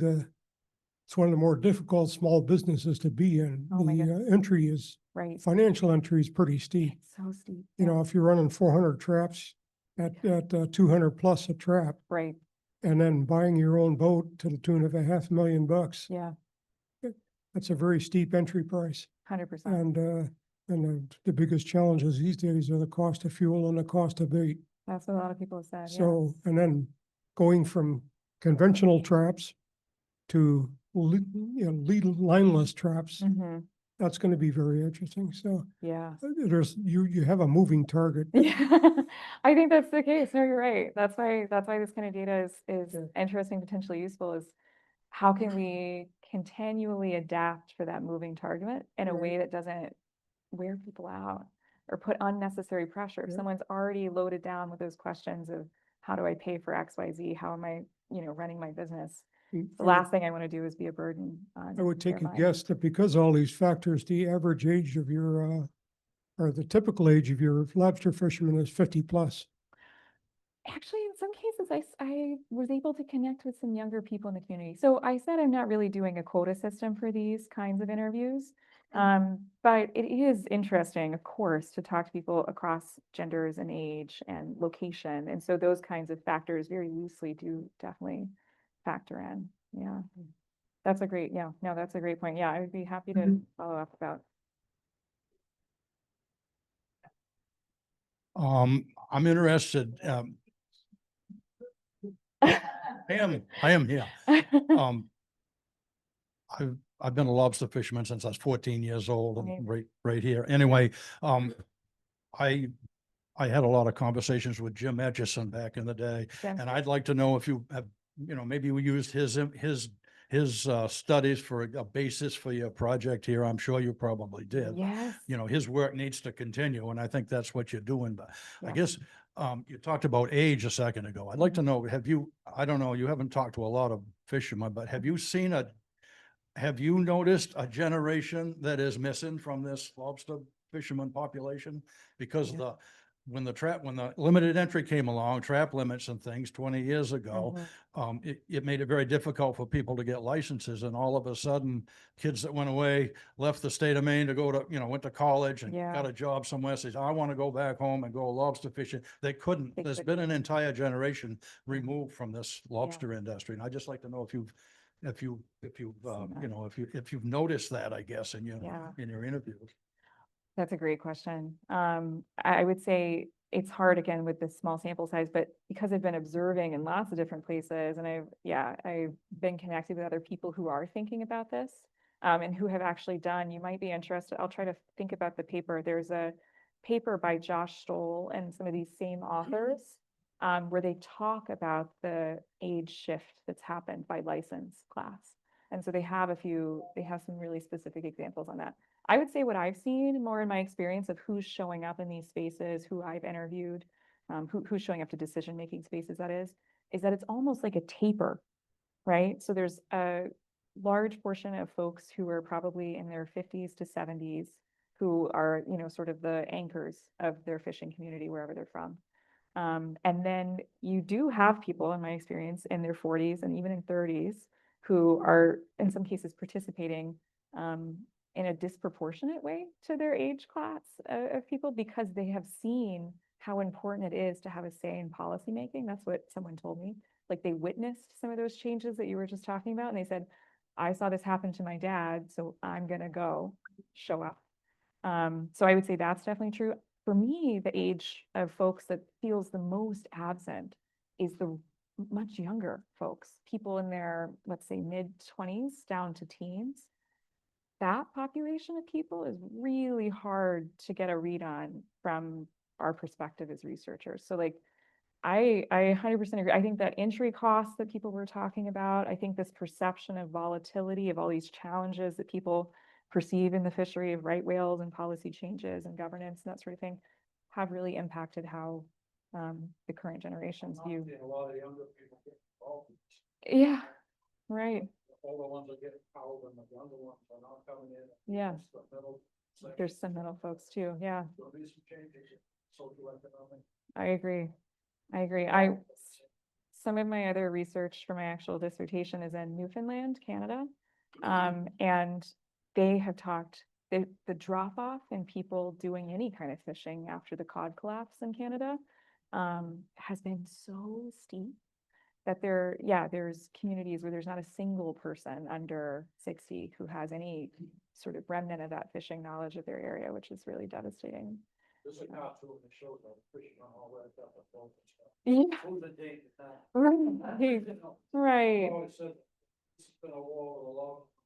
it's one of the more difficult small businesses to be in. Oh my goodness. The entry is, Right. financial entry is pretty steep. It's so steep. You know, if you're running 400 traps at 200 plus a trap, Right. and then buying your own boat to the tune of $500,000, Yeah. that's a very steep entry price. 100%. And the biggest challenges these days are the cost of fuel and the cost of bait. That's what a lot of people have said. So, and then going from conventional traps to lineless traps, Yeah. Mm-hmm. that's going to be very interesting. So Yeah. you have a moving target. Yeah, I think that's the case. No, you're right. That's why this kind of data is interesting, potentially useful, is how can we continually adapt for that moving target in a way that doesn't wear people out or put unnecessary pressure. If Yeah. someone's already loaded down with those questions of how do I pay for XYZ? How am I, running my business? The last thing I want to do is be a burden on I would take their a mind. guess that because all these factors, the average age of your, or the typical age of your lobster fisherman is 50 plus. Actually, in some cases, I was able to connect with some younger people in the community. So I said I'm not really doing a quota system for these kinds of interviews. But it is interesting, of course, to talk to people across genders and age and location. And so those kinds of factors very loosely do definitely factor in. Yeah. That's a great point. Yeah, I would be happy to follow up about. I'm interested, I am here. I've been a lobster fisherman since I was 14 years old, and Amazing. right here. Anyway, I had a lot of conversations with Jim Etchison back in the day, Jim. and I'd like to know if you have, maybe we used his studies for a basis for your project here. I'm sure you probably did. Yes. His work needs to continue, and I think that's what you're doing. But I Yeah. guess you talked about age a second ago. I'd like to know, I don't know, you haven't talked to a lot of fishermen, but have you noticed a generation that is missing from this lobster fisherman population? Because Yeah. when the limited entry came along, trap limits and things 20 years ago, Mhm. it made it very difficult for people to get licenses. And all of a sudden, kids that went away, left the state of Maine to go to, went to college and Yeah. got a job somewhere, says, I want to go back home and go lobster fishing. They couldn't. They There's couldn't. been an entire generation removed from this lobster industry. And I'd just like to know if you've noticed that, I guess, in your interviews. That's a great question. I would say it's hard again with this small sample size, but because I've been observing in lots of different places, and I've been connected with other people who are thinking about this, and who have actually done, you might be interested. I'll try to think about the paper. There's a paper by Josh Stoll and some of these same authors, where they talk about the age shift that's happened by license class. And so they have some really specific examples on that. I would say what I've seen more in my experience of who's showing up in these spaces, who I've interviewed, who's showing up to decision-making spaces, that is that it's almost like a taper, right? So there's a large portion of folks who are probably in their 50s to 70s who are, sort of the anchors of their fishing community, wherever they're from. And then you do have people, in my experience, in their 40s and even in 30s who are, in some cases, participating in a disproportionate way to their age class of people, because they have seen how important it is to have a say in policymaking. That's what someone told me. Like, they witnessed some of those changes that you were just talking about, and they said, I saw this happen to my dad, so I'm gonna go show up. So I would say that's definitely true. For me, the age of folks that feels the most absent is the much younger folks, people in their, let's say, mid-20s down to teens. That population of people is really hard to get a read on from our perspective as researchers. So like, I 100% agree. I think that entry costs that people were talking about, I think this perception of volatility of all these challenges that people perceive in the fishery of right whales and policy changes and governance and that sort of thing have really impacted how the current generations view. A lot of younger people get involved. Yeah, right. All the ones that get involved and the younger ones are not coming in. Yeah. There's some middle folks too. Yeah. There'll be some changes in socioeconomic. I agree. Some of my other research for my actual dissertation is in Newfoundland, Canada. And they have talked, the drop off in people doing any kind of fishing after the cod collapse in Canada has been so steep that there's communities where there's not a single person under 60 who has any sort of remnant of that fishing knowledge of their area, which is really devastating. There's a cartoon that shows them fishing on all that stuff and boats and stuff. Yeah. Who's the date with that? Right. Always said, it's been a war with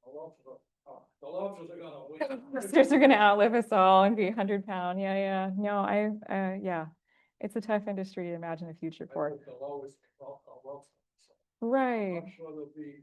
the lobsters are gonna win. Lobsters are gonna outlive us all and be 100-pound. Yeah. No, yeah. It's a tough industry to imagine the future for. They'll always lobster. Right. I'm sure there'll be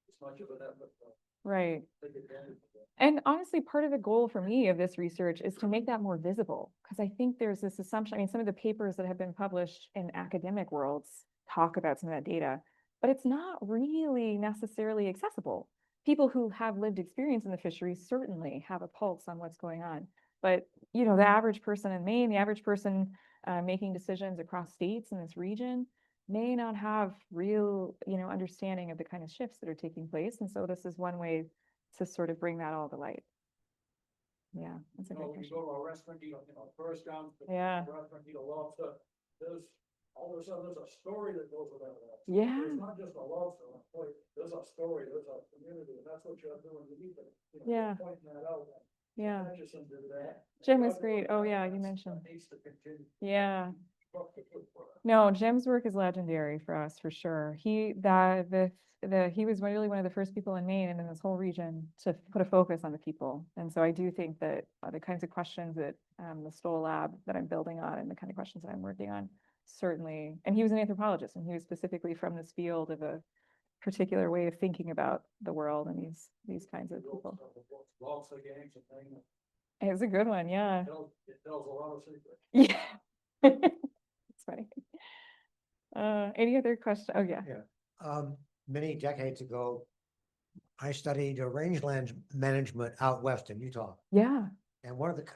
as much of an effort to Right. take advantage of that. And honestly, part of the goal for me of this research is to make that more visible, because I think there's this assumption. I mean, some of the papers that have been published in academic worlds talk about some of that data, but it's not really necessarily accessible. People who have lived experience in the fisheries certainly have a pulse on what's going on. But, the average person in Maine, the average person making decisions across states in this region may not have real, understanding of the kind of shifts that are taking place. And so this is one way to sort of bring that all to light. Yeah, that's a good When you question. go to a restaurant, first down to Yeah. a restaurant, eat a lobster, there's all of a sudden there's a story that goes with that. Yeah. It's not just a lobster on a plate. There's a story, there's a community, and that's what you're doing. You need to, Yeah. pointing that out. Yeah. Atchison did that. Jim was great. Oh yeah, you mentioned. That needs to continue. Yeah. No, Jim's work is legendary for us, for sure. He was really one of the first people in Maine and in this whole region to put a focus on the people. And so I do think that the kinds of questions that the Stoll Lab that I'm building on and the kind of questions that I'm working on, certainly, and he was an anthropologist and he was specifically from this field of a particular way of thinking about the world and these kinds of people. It's a good one, yeah. It tells a lot of secrets. Yeah. It's funny. Any other question? Oh, yeah. Many decades ago, I studied rangeland management out west in Utah. Yeah. And one of the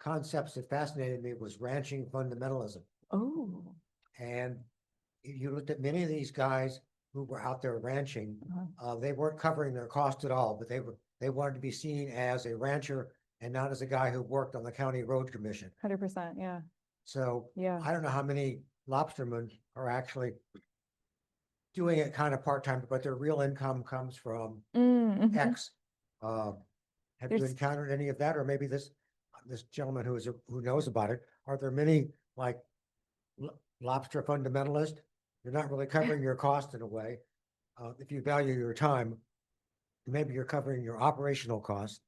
concepts that fascinated me was ranching fundamentalism. Oh. And you looked at many of these guys who were out there ranching, they weren't covering their cost at all, but they wanted to be seen as a rancher and not as a guy who worked on the county road commission. 100%, yeah. So Yeah. I don't know how many lobstermen are actually doing it kind of part-time, but their real income comes from Mm-hmm. X. Have you There's- encountered any of that? Or maybe this gentleman who knows about it, are there many like lobster fundamentalist? You're not really covering your cost in a way. If you value your time, maybe you're covering your operational costs,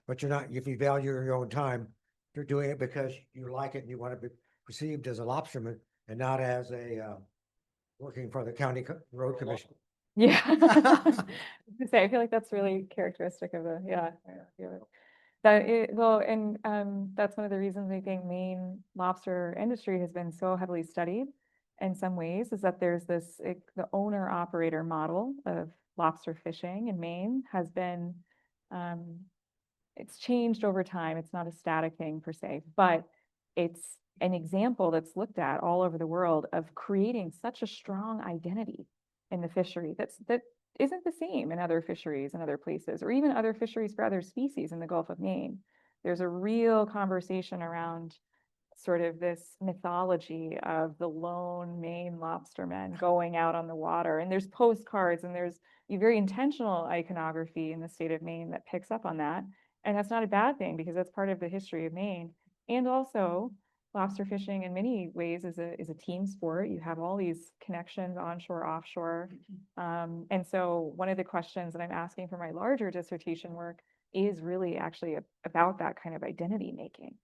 but you're not, if you value your own time, you're doing it because you like it and you want to be perceived as a lobsterman and not as a working for the county road commission. Yeah. I feel like that's really characteristic of the, yeah. That's one of the reasons I think Maine lobster industry has been so heavily studied in some ways, is that there's this, the owner operator model of lobster fishing in Maine has been, it's changed over time. It's not a static thing per se, but it's an example that's looked at all over the world of creating such a strong identity in the fishery that isn't the same in other fisheries in other places, or even other fisheries for other species in the Gulf of Maine. There's a real conversation around sort of this mythology of the lone Maine lobsterman going out on the water. And there's postcards and there's a very intentional iconography in the state of Maine that picks up on that. And that's not a bad thing because that's part of the history of Maine. And also lobster fishing in many ways is a team sport. You have all these connections onshore, offshore. And so one of the questions that I'm asking for my larger dissertation work is really actually about that kind of identity making.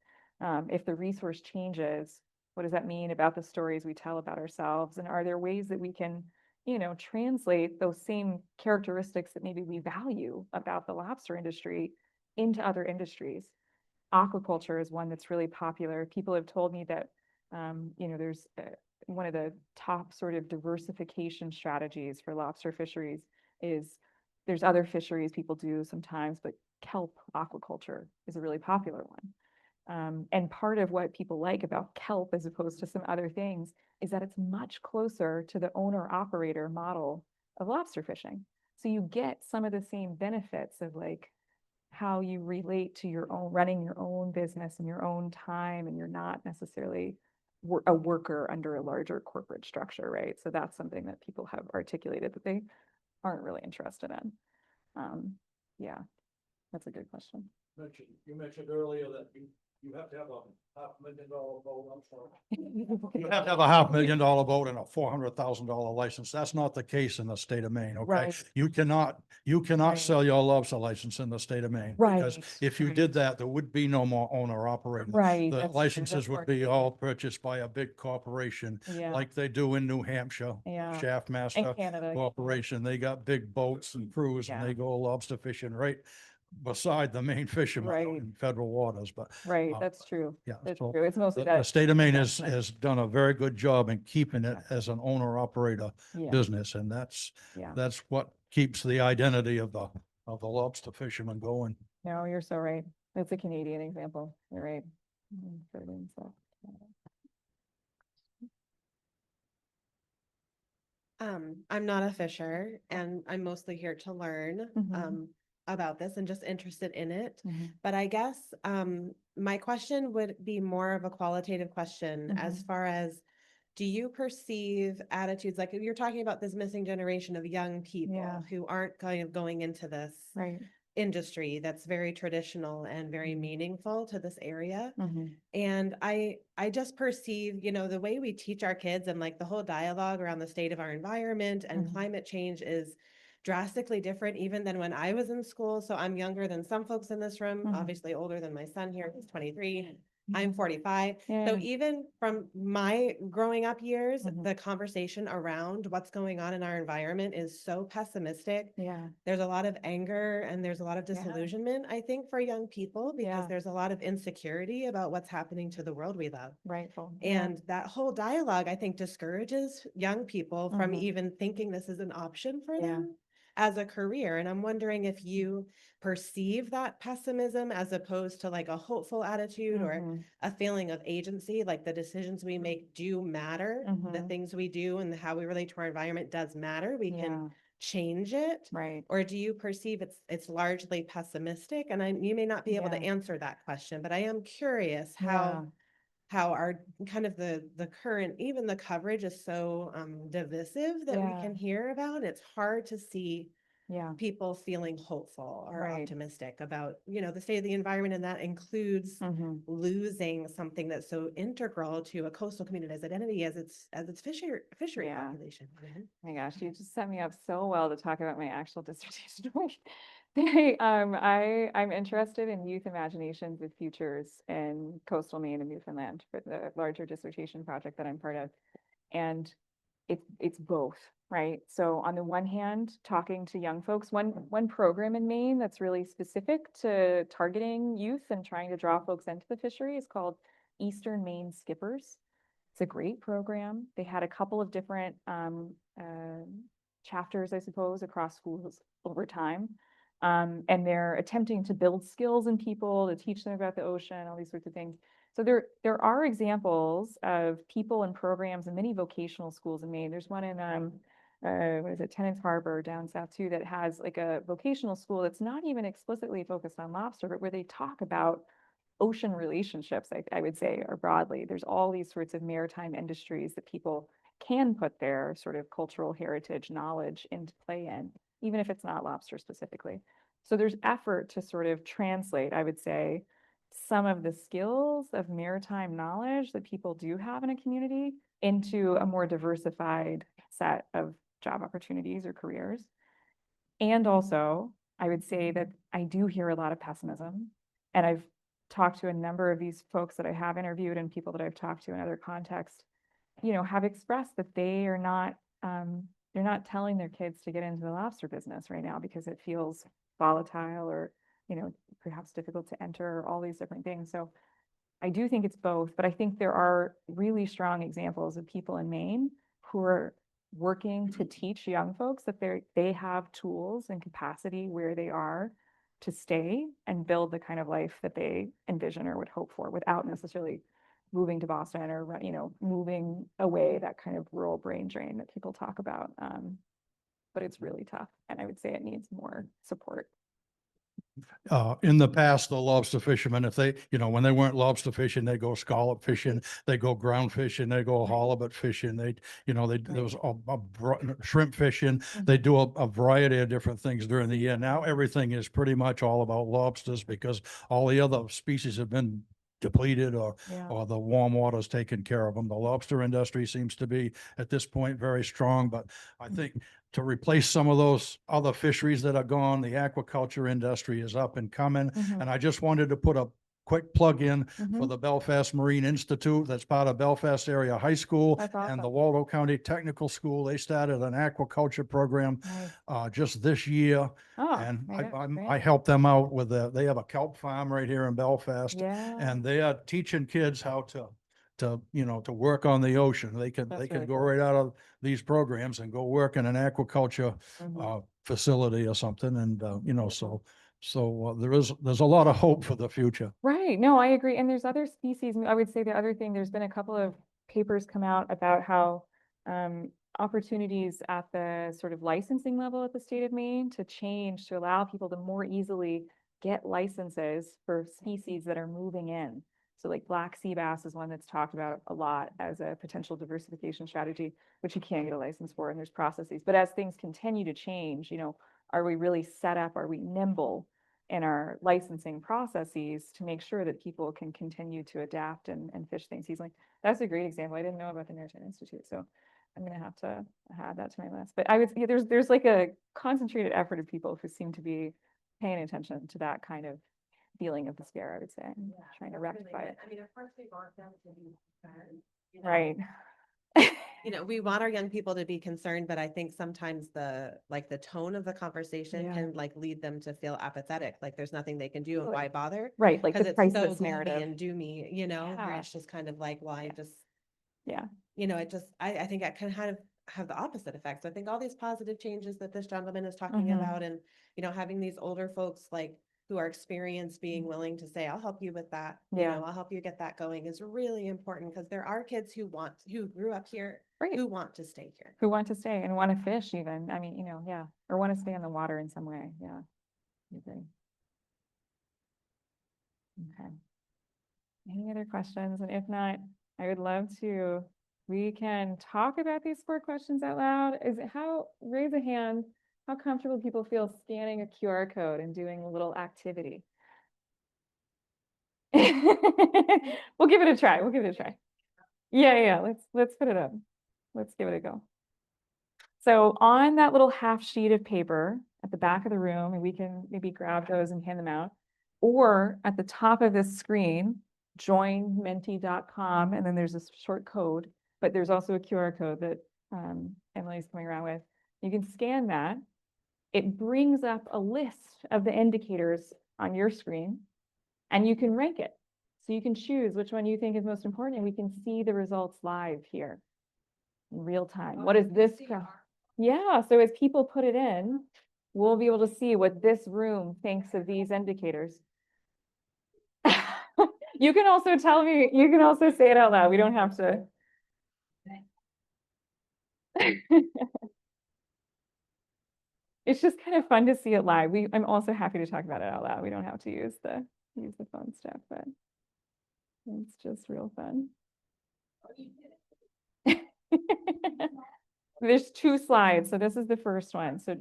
If the resource changes, what does that mean about the stories we tell about ourselves? And are there ways that we can, translate those same characteristics that maybe we value about the lobster industry into other industries? Aquaculture is one that's really popular. People have told me that, there's one of the top sort of diversification strategies for lobster fisheries is there's other fisheries people do sometimes, but kelp aquaculture is a really popular one. And part of what people like about kelp as opposed to some other things is that it's much closer to the owner-operator model of lobster fishing. So you get some of the same benefits of like how you relate to your own, running your own business in your own time, and you're not necessarily a worker under a larger corporate structure, right? So that's something that people have articulated that they aren't really interested in. Yeah, that's a good question. You mentioned earlier that you have to have a $500,000 boat, I'm sorry. You have to have a $500,000 boat and a $400,000 license. That's not the case in the state of Maine, okay? Right. You cannot Right. sell your lobster license in the state of Maine. Right, Because if you right. did that, there would be no more owner operator. Right. The that's true, licenses that's would more be tricky. all purchased by a big corporation, Yeah, like they do in New Hampshire. yeah. Shaftmaster And Canada. Corporation, they got big boats and crews and Yeah. they go lobster fishing right beside the main fishermen out Right. in federal waters, but Right, uh, that's true. yeah, That's so true. It's mostly the that. state of Maine yeah, has done a very good job in keeping it as an owner operator Yeah, business, and that's what keeps the identity of the lobster fisherman going. no, you're so right. That's a Canadian example. You're right. So, I'm not a fisher and I'm mostly here to learn Mhm. about this and just interested in it. Mhm. But I guess my question would be more of a qualitative question as far as, do you perceive attitudes like you're talking about this missing generation of young people Yeah. who aren't kind of going into this Right. industry that's very traditional and very meaningful to this area. Mhm. And I just perceive, you know, the way we teach our kids and like the whole dialogue around the state of our environment and Mhm. climate change is drastically different even than when I was in school. So I'm younger than some folks in this room, Mhm. obviously older than my son here, who's 23. I'm 45. Yeah. So even from my growing up years, Mhm. the conversation around what's going on in our environment is so pessimistic. Yeah. There's a lot of anger and there's a lot of Yeah. disillusionment, I think, for young people because Yeah. there's a lot of insecurity about what's happening to the world we love. Rightful. Yeah. And that whole dialogue, I think, discourages young people from Mhm. even thinking this is an option for Yeah. them as a career. And I'm wondering if you perceive that pessimism as opposed to like a hopeful attitude or Mhm. a feeling of agency, like the decisions we make do matter, the Mhm. things we do and how we relate to our environment does matter. We Yeah. can change it. Right. Or do you perceive it's largely pessimistic? And you may not be able to Yeah. answer that question, but I am curious Yeah. how our kind of the current, even the coverage is so divisive that we Yeah. can hear about. It's hard to see Yeah. people feeling hopeful or Right. optimistic about, you know, the state of the environment, and that includes Mhm. losing something that's so integral to a coastal community's identity as its fishery Yeah. population. You know? My gosh, you just set me up so well to talk about my actual dissertation. I'm interested in youth imaginations of futures in coastal Maine and Newfoundland for the larger dissertation project that I'm part of. And it's both, right? So on the one hand, talking to young folks, one program in Maine that's really specific to targeting youth and trying to draw folks into the fishery is called Eastern Maine Skippers. It's a great program. They had a couple of different chapters, I suppose, across schools over time. And they're attempting to build skills in people, to teach them about the ocean, all these sorts of things. So there are examples of people and programs in many vocational schools in Maine. There's one in what is it, Tennant Harbor down south too, that has like a vocational school that's not even explicitly focused on lobster, but where they talk about ocean relationships, I would say, or broadly. There's all these sorts of maritime industries that people can put their sort of cultural heritage knowledge into play in, even if it's not lobster specifically. So there's effort to sort of translate, I would say, some of the skills of maritime knowledge that people do have in a community into a more diversified set of job opportunities or careers. And also, I would say that I do hear a lot of pessimism. And I've talked to a number of these folks that I have interviewed and people that I've talked to in other contexts, you know, have expressed that they are not, they're not telling their kids to get into the lobster business right now because it feels volatile or, you know, perhaps difficult to enter, or all these different things. So I do think it's both, but I think there are really strong examples of people in Maine who are working to teach young folks that they have tools and capacity where they are to stay and build the kind of life that they envision or would hope for without necessarily moving to Boston or, you know, moving away, that kind of rural brain drain that people talk about. But it's really tough. And I would say it needs more support. In the past, the lobster fishermen, if they, you know, when they weren't lobster fishing, they go scallop fishing, they go ground fishing, they go halibut fishing, there was shrimp fishing. They do a variety of different things during the year. Now everything is pretty much all about lobsters because all the other species have been depleted or the warm water's taken care of them. The lobster industry seems to be at this point very strong, but I think to replace some of those other fisheries that are gone, the aquaculture industry is up and coming. And I just wanted to put a quick plug in for the Belfast Marine Institute. That's part of Belfast Area High School and the Waldo County Technical School. They started an aquaculture program just this year. And I helped them out with they have a kelp farm right here in Belfast. And they are teaching kids how to work on the ocean. They can go right out of these programs and go work in an aquaculture facility or something. And so there's a lot of hope for the future. Right. No, I agree. And there's other species. I would say the other thing, there's been a couple of papers come out about how opportunities at the sort of licensing level at the state of Maine to change, to allow people to more easily get licenses for species that are moving in. So like black sea bass is one that's talked about a lot as a potential diversification strategy, which you can get a license for, and there's processes. But as things continue to change, you know, are we really set up? Are we nimble in our licensing processes to make sure that people can continue to adapt and fish things seasonally. That's a great example. I didn't know about the Maritime Institute, so I'm gonna have to add that to my list. But I would, yeah, there's like a concentrated effort of people who seem to be paying attention to that kind of feeling of despair, I would say, and trying to rectify it. I mean, of course, we want them to be concerned. Right. You know, we want our young people to be concerned, but I think sometimes the tone of the conversation Yeah. can like lead them to feel apathetic, like there's nothing they can do and Totally. why bother? Right, like Because the it's so crisis gloomy narrative. and doomy, you know, where Yeah. it's just kind of like, well, I just, Yeah. you know, I think I can kind of have the opposite effect. So I think all these positive changes that this gentleman is talking Mhm. about, and, you know, having these older folks like who are experienced being willing to say, I'll help you with that, you Yeah. know, I'll help you get that going is really important, because there are kids who grew up here, Right. who want to stay here. Who want to stay and want to fish even. I mean, you know, yeah, or want to stay on the water in some way. Yeah. I agree. Okay. Any other questions? And if not, I would love to, we can talk about these 4 questions out loud. Raise a hand, how comfortable people feel scanning a QR code and doing a little activity? We'll give it a try. We'll give it a try. Yeah. Let's put it up. Let's give it a go. So on that little half sheet of paper at the back of the room, and we can maybe grab those and hand them out, or at the top of this screen, joinmenti.com, and then there's this short code, but there's also a QR code that Emily's coming around with. You can scan that. It brings up a list of the indicators on your screen, and you can rank it. So you can choose which one you think is most important, and we can see the results live here in real time. What is this? Yeah, so as people put it in, we'll be able to see what this room thinks of these indicators. You can also tell me, you can also say it out loud. We don't have to. It's just kind of fun to see it live. I'm also happy to talk about it out loud. We don't have to use the phone stuff, but it's just real fun. There's 2 slides, so this is the first one. So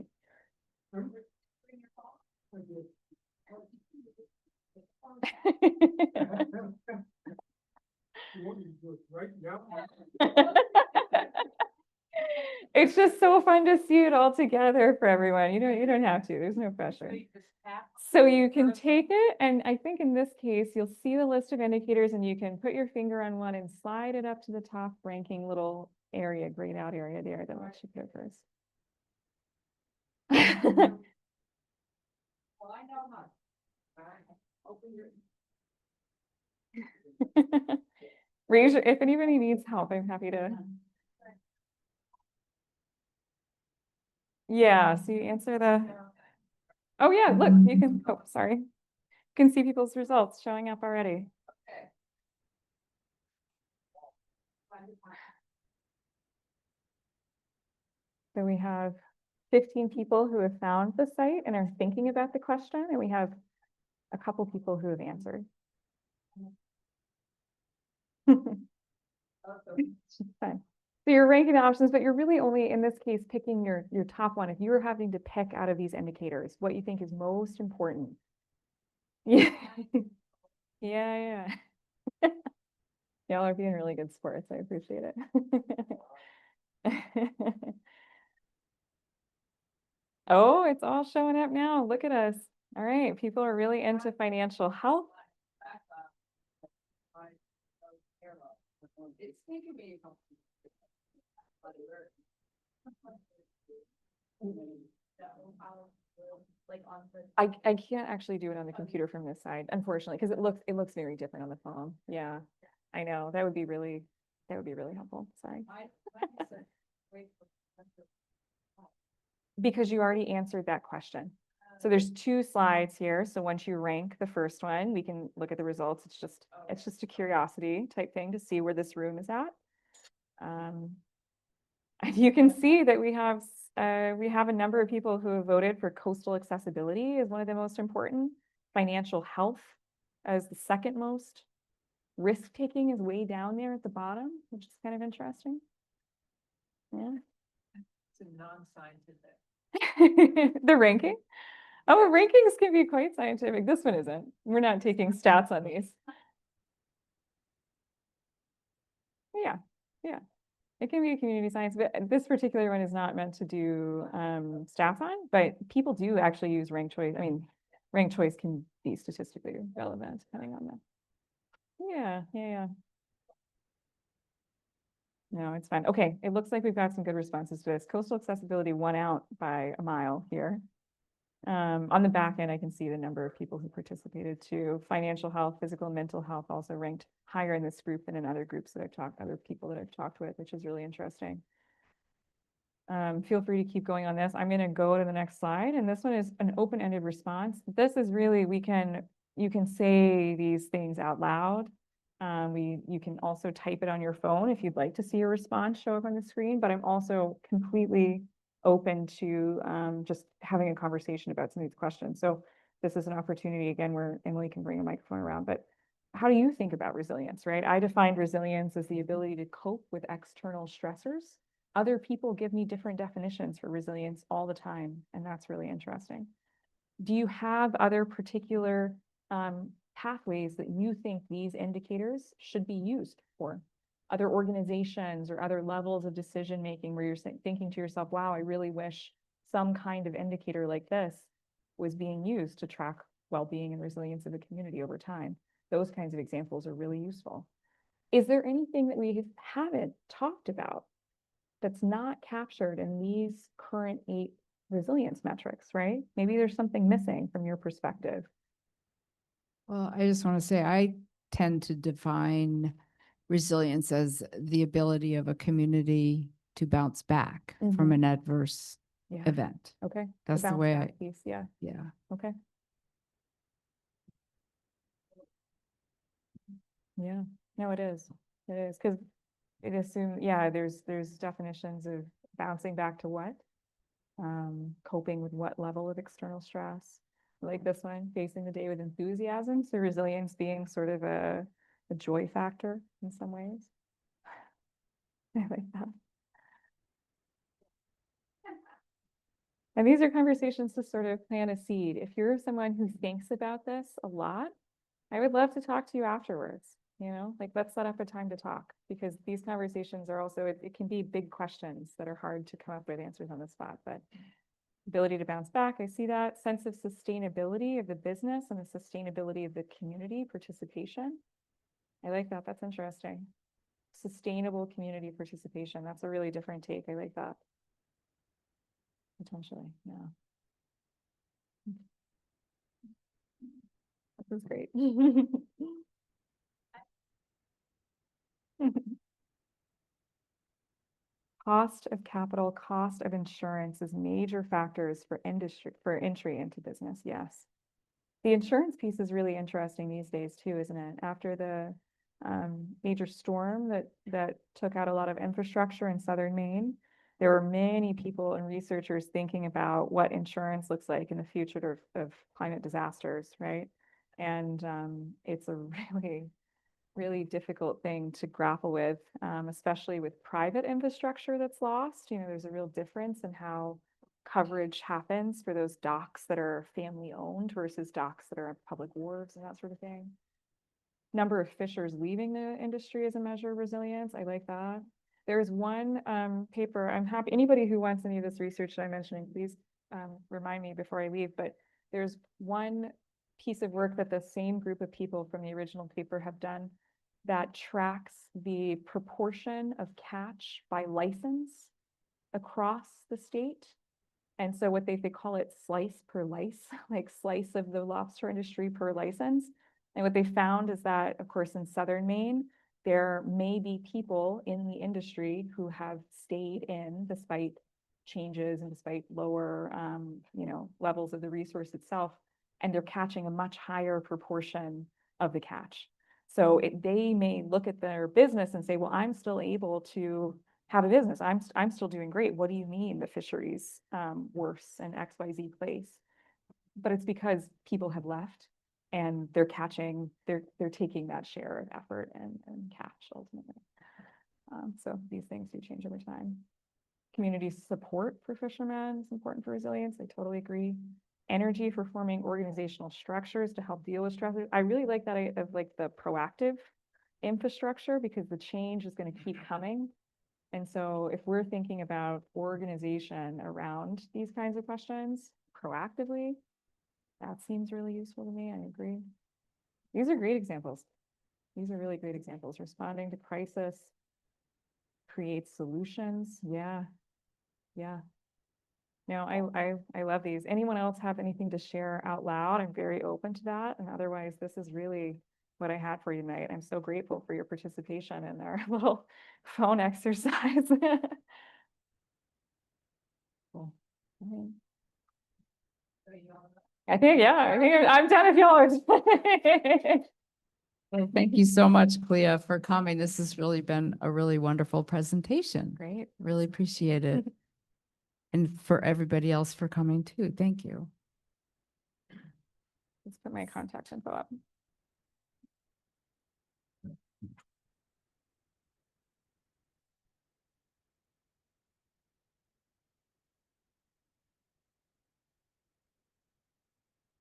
it's just so fun to see it all together for everyone. You don't have to. There's no pressure. So you can take it, and I think in this case, you'll see the list of indicators, and you can put your finger on one and slide it up to the top ranking little area, grayed out area there that lets you put it first. If anybody needs help, I'm happy to. Yeah, so you answer oh yeah, look, you can, oh, sorry. You can see people's results showing up already. So we have 15 people who have found the site and are thinking about the question, and we have a couple people who have answered. It's just fun. So you're ranking the options, but you're really only, in this case, picking your top one. If you were having to pick out of these indicators, what you think is most important. Yeah. Yeah. Y'all are being really good sports. I appreciate it. Oh, it's all showing up now. Look at us. All right. People are really into financial health. I can't actually do it on the computer from this side, unfortunately, because it looks very different on the phone. Yeah, I know. That would be really helpful. Sorry. Because you already answered that question. So there's 2 slides here. So once you rank the first one, we can look at the results. It's just a curiosity type thing to see where this room is at. And you can see that we have a number of people who have voted for coastal accessibility as one of the most important, financial health as the second most, risk taking is way down there at the bottom, which is kind of interesting. Yeah. It's a non-scientific. The ranking. Oh, rankings can be quite scientific. This one isn't. We're not taking stats on these. Yeah, yeah. It can be a community science, but this particular one is not meant to do stats on, but people do actually use ranked choice. I mean, ranked choice can be statistically relevant depending on the. Yeah. No, it's fine. Okay, it looks like we've got some good responses to this. Coastal accessibility won out by a mile here. On the back end, I can see the number of people who participated too. Financial health, physical and mental health also ranked higher in this group than in other groups that I've talked, other people that I've talked with, which is really interesting. Feel free to keep going on this. I'm going to go to the next slide, and this one is an open-ended response. This is really, you can say these things out loud. You can also type it on your phone if you'd like to see your response show up on the screen, but I'm also completely open to just having a conversation about some of these questions. So this is an opportunity again where Emily can bring a microphone around, but how do you think about resilience, right? I defined resilience as the ability to cope with external stressors. Other people give me different definitions for resilience all the time, and that's really interesting. Do you have other particular pathways that you think these indicators should be used for? Other organizations or other levels of decision making where you're thinking to yourself, wow, I really wish some kind of indicator like this was being used to track well-being and resilience of a community over time. Those kinds of examples are really useful. Is there anything that we haven't talked about that's not captured in these current 8 resilience metrics, right? Maybe there's something missing from your perspective. Well, I just want to say I tend to define resilience as the ability of a community to bounce back from an adverse event. Okay. That's the way I, piece. Yeah. Okay. Yeah. No, it is. It is because it assumes, there's definitions of bouncing back to what? Coping with what level of external stress? Like this one, facing the day with enthusiasm. So resilience being sort of a joy factor in some ways. I like that. And these are conversations to sort of plant a seed. If you're someone who thinks about this a lot, I would love to talk to you afterwards. Like let's set up a time to talk, because these conversations are also, it can be big questions that are hard to come up with answers on the spot, but ability to bounce back, I see that. Sense of sustainability of the business and the sustainability of the community participation. I like that. That's interesting. Sustainable community participation. That's a really different take. I like that. Potentially, yeah. This is great. Cost of capital, cost of insurance is major factors for entry into business. Yes. The insurance piece is really interesting these days too, isn't it? After the major storm that took out a lot of infrastructure in southern Maine, there were many people and researchers thinking about what insurance looks like in the future of climate disasters, right? And it's a really difficult thing to grapple with, especially with private infrastructure that's lost. There's a real difference in how coverage happens for those docks that are family owned versus docks that are on public wharves and that sort of thing. Number of fishers leaving the industry as a measure of resilience. I like that. There's one paper, I'm happy, anybody who wants any of this research that I'm mentioning, please remind me before I leave, but there's one piece of work that the same group of people from the original paper have done that tracks the proportion of catch by license across the state. And so what they call it slice per lice, like slice of the lobster industry per license. And what they found is that, of course, in southern Maine, there may be people in the industry who have stayed in despite changes and despite lower, levels of the resource itself, and they're catching a much higher proportion of the catch. So they may look at their business and say, well, I'm still able to have a business. I'm still doing great. What do you mean the fisheries worse in XYZ place? But it's because people have left and they're taking that share of effort and catch ultimately. So these things do change over time. Community support for fishermen is important for resilience. I totally agree. energy for forming organizational structures to help deal with stressors. I really like that of like the proactive infrastructure because the change is going to keep coming. And so if we're thinking about organization around these kinds of questions proactively, that seems really useful to me. I agree. These are great examples. These are really great examples. Responding to crisis, create solutions. Yeah. Yeah. No, I love these. Anyone else have anything to share out loud? I'm very open to that. And otherwise, this is really what I had for you tonight. I'm so grateful for your participation in our little phone exercise. Cool. I think, yeah, I think I'm done if y'all are. Well, thank you so much, Clea, for coming. This has really been a really wonderful presentation. Great. Really appreciate it. And for everybody else for coming too. Thank you. Let's put my contact info up.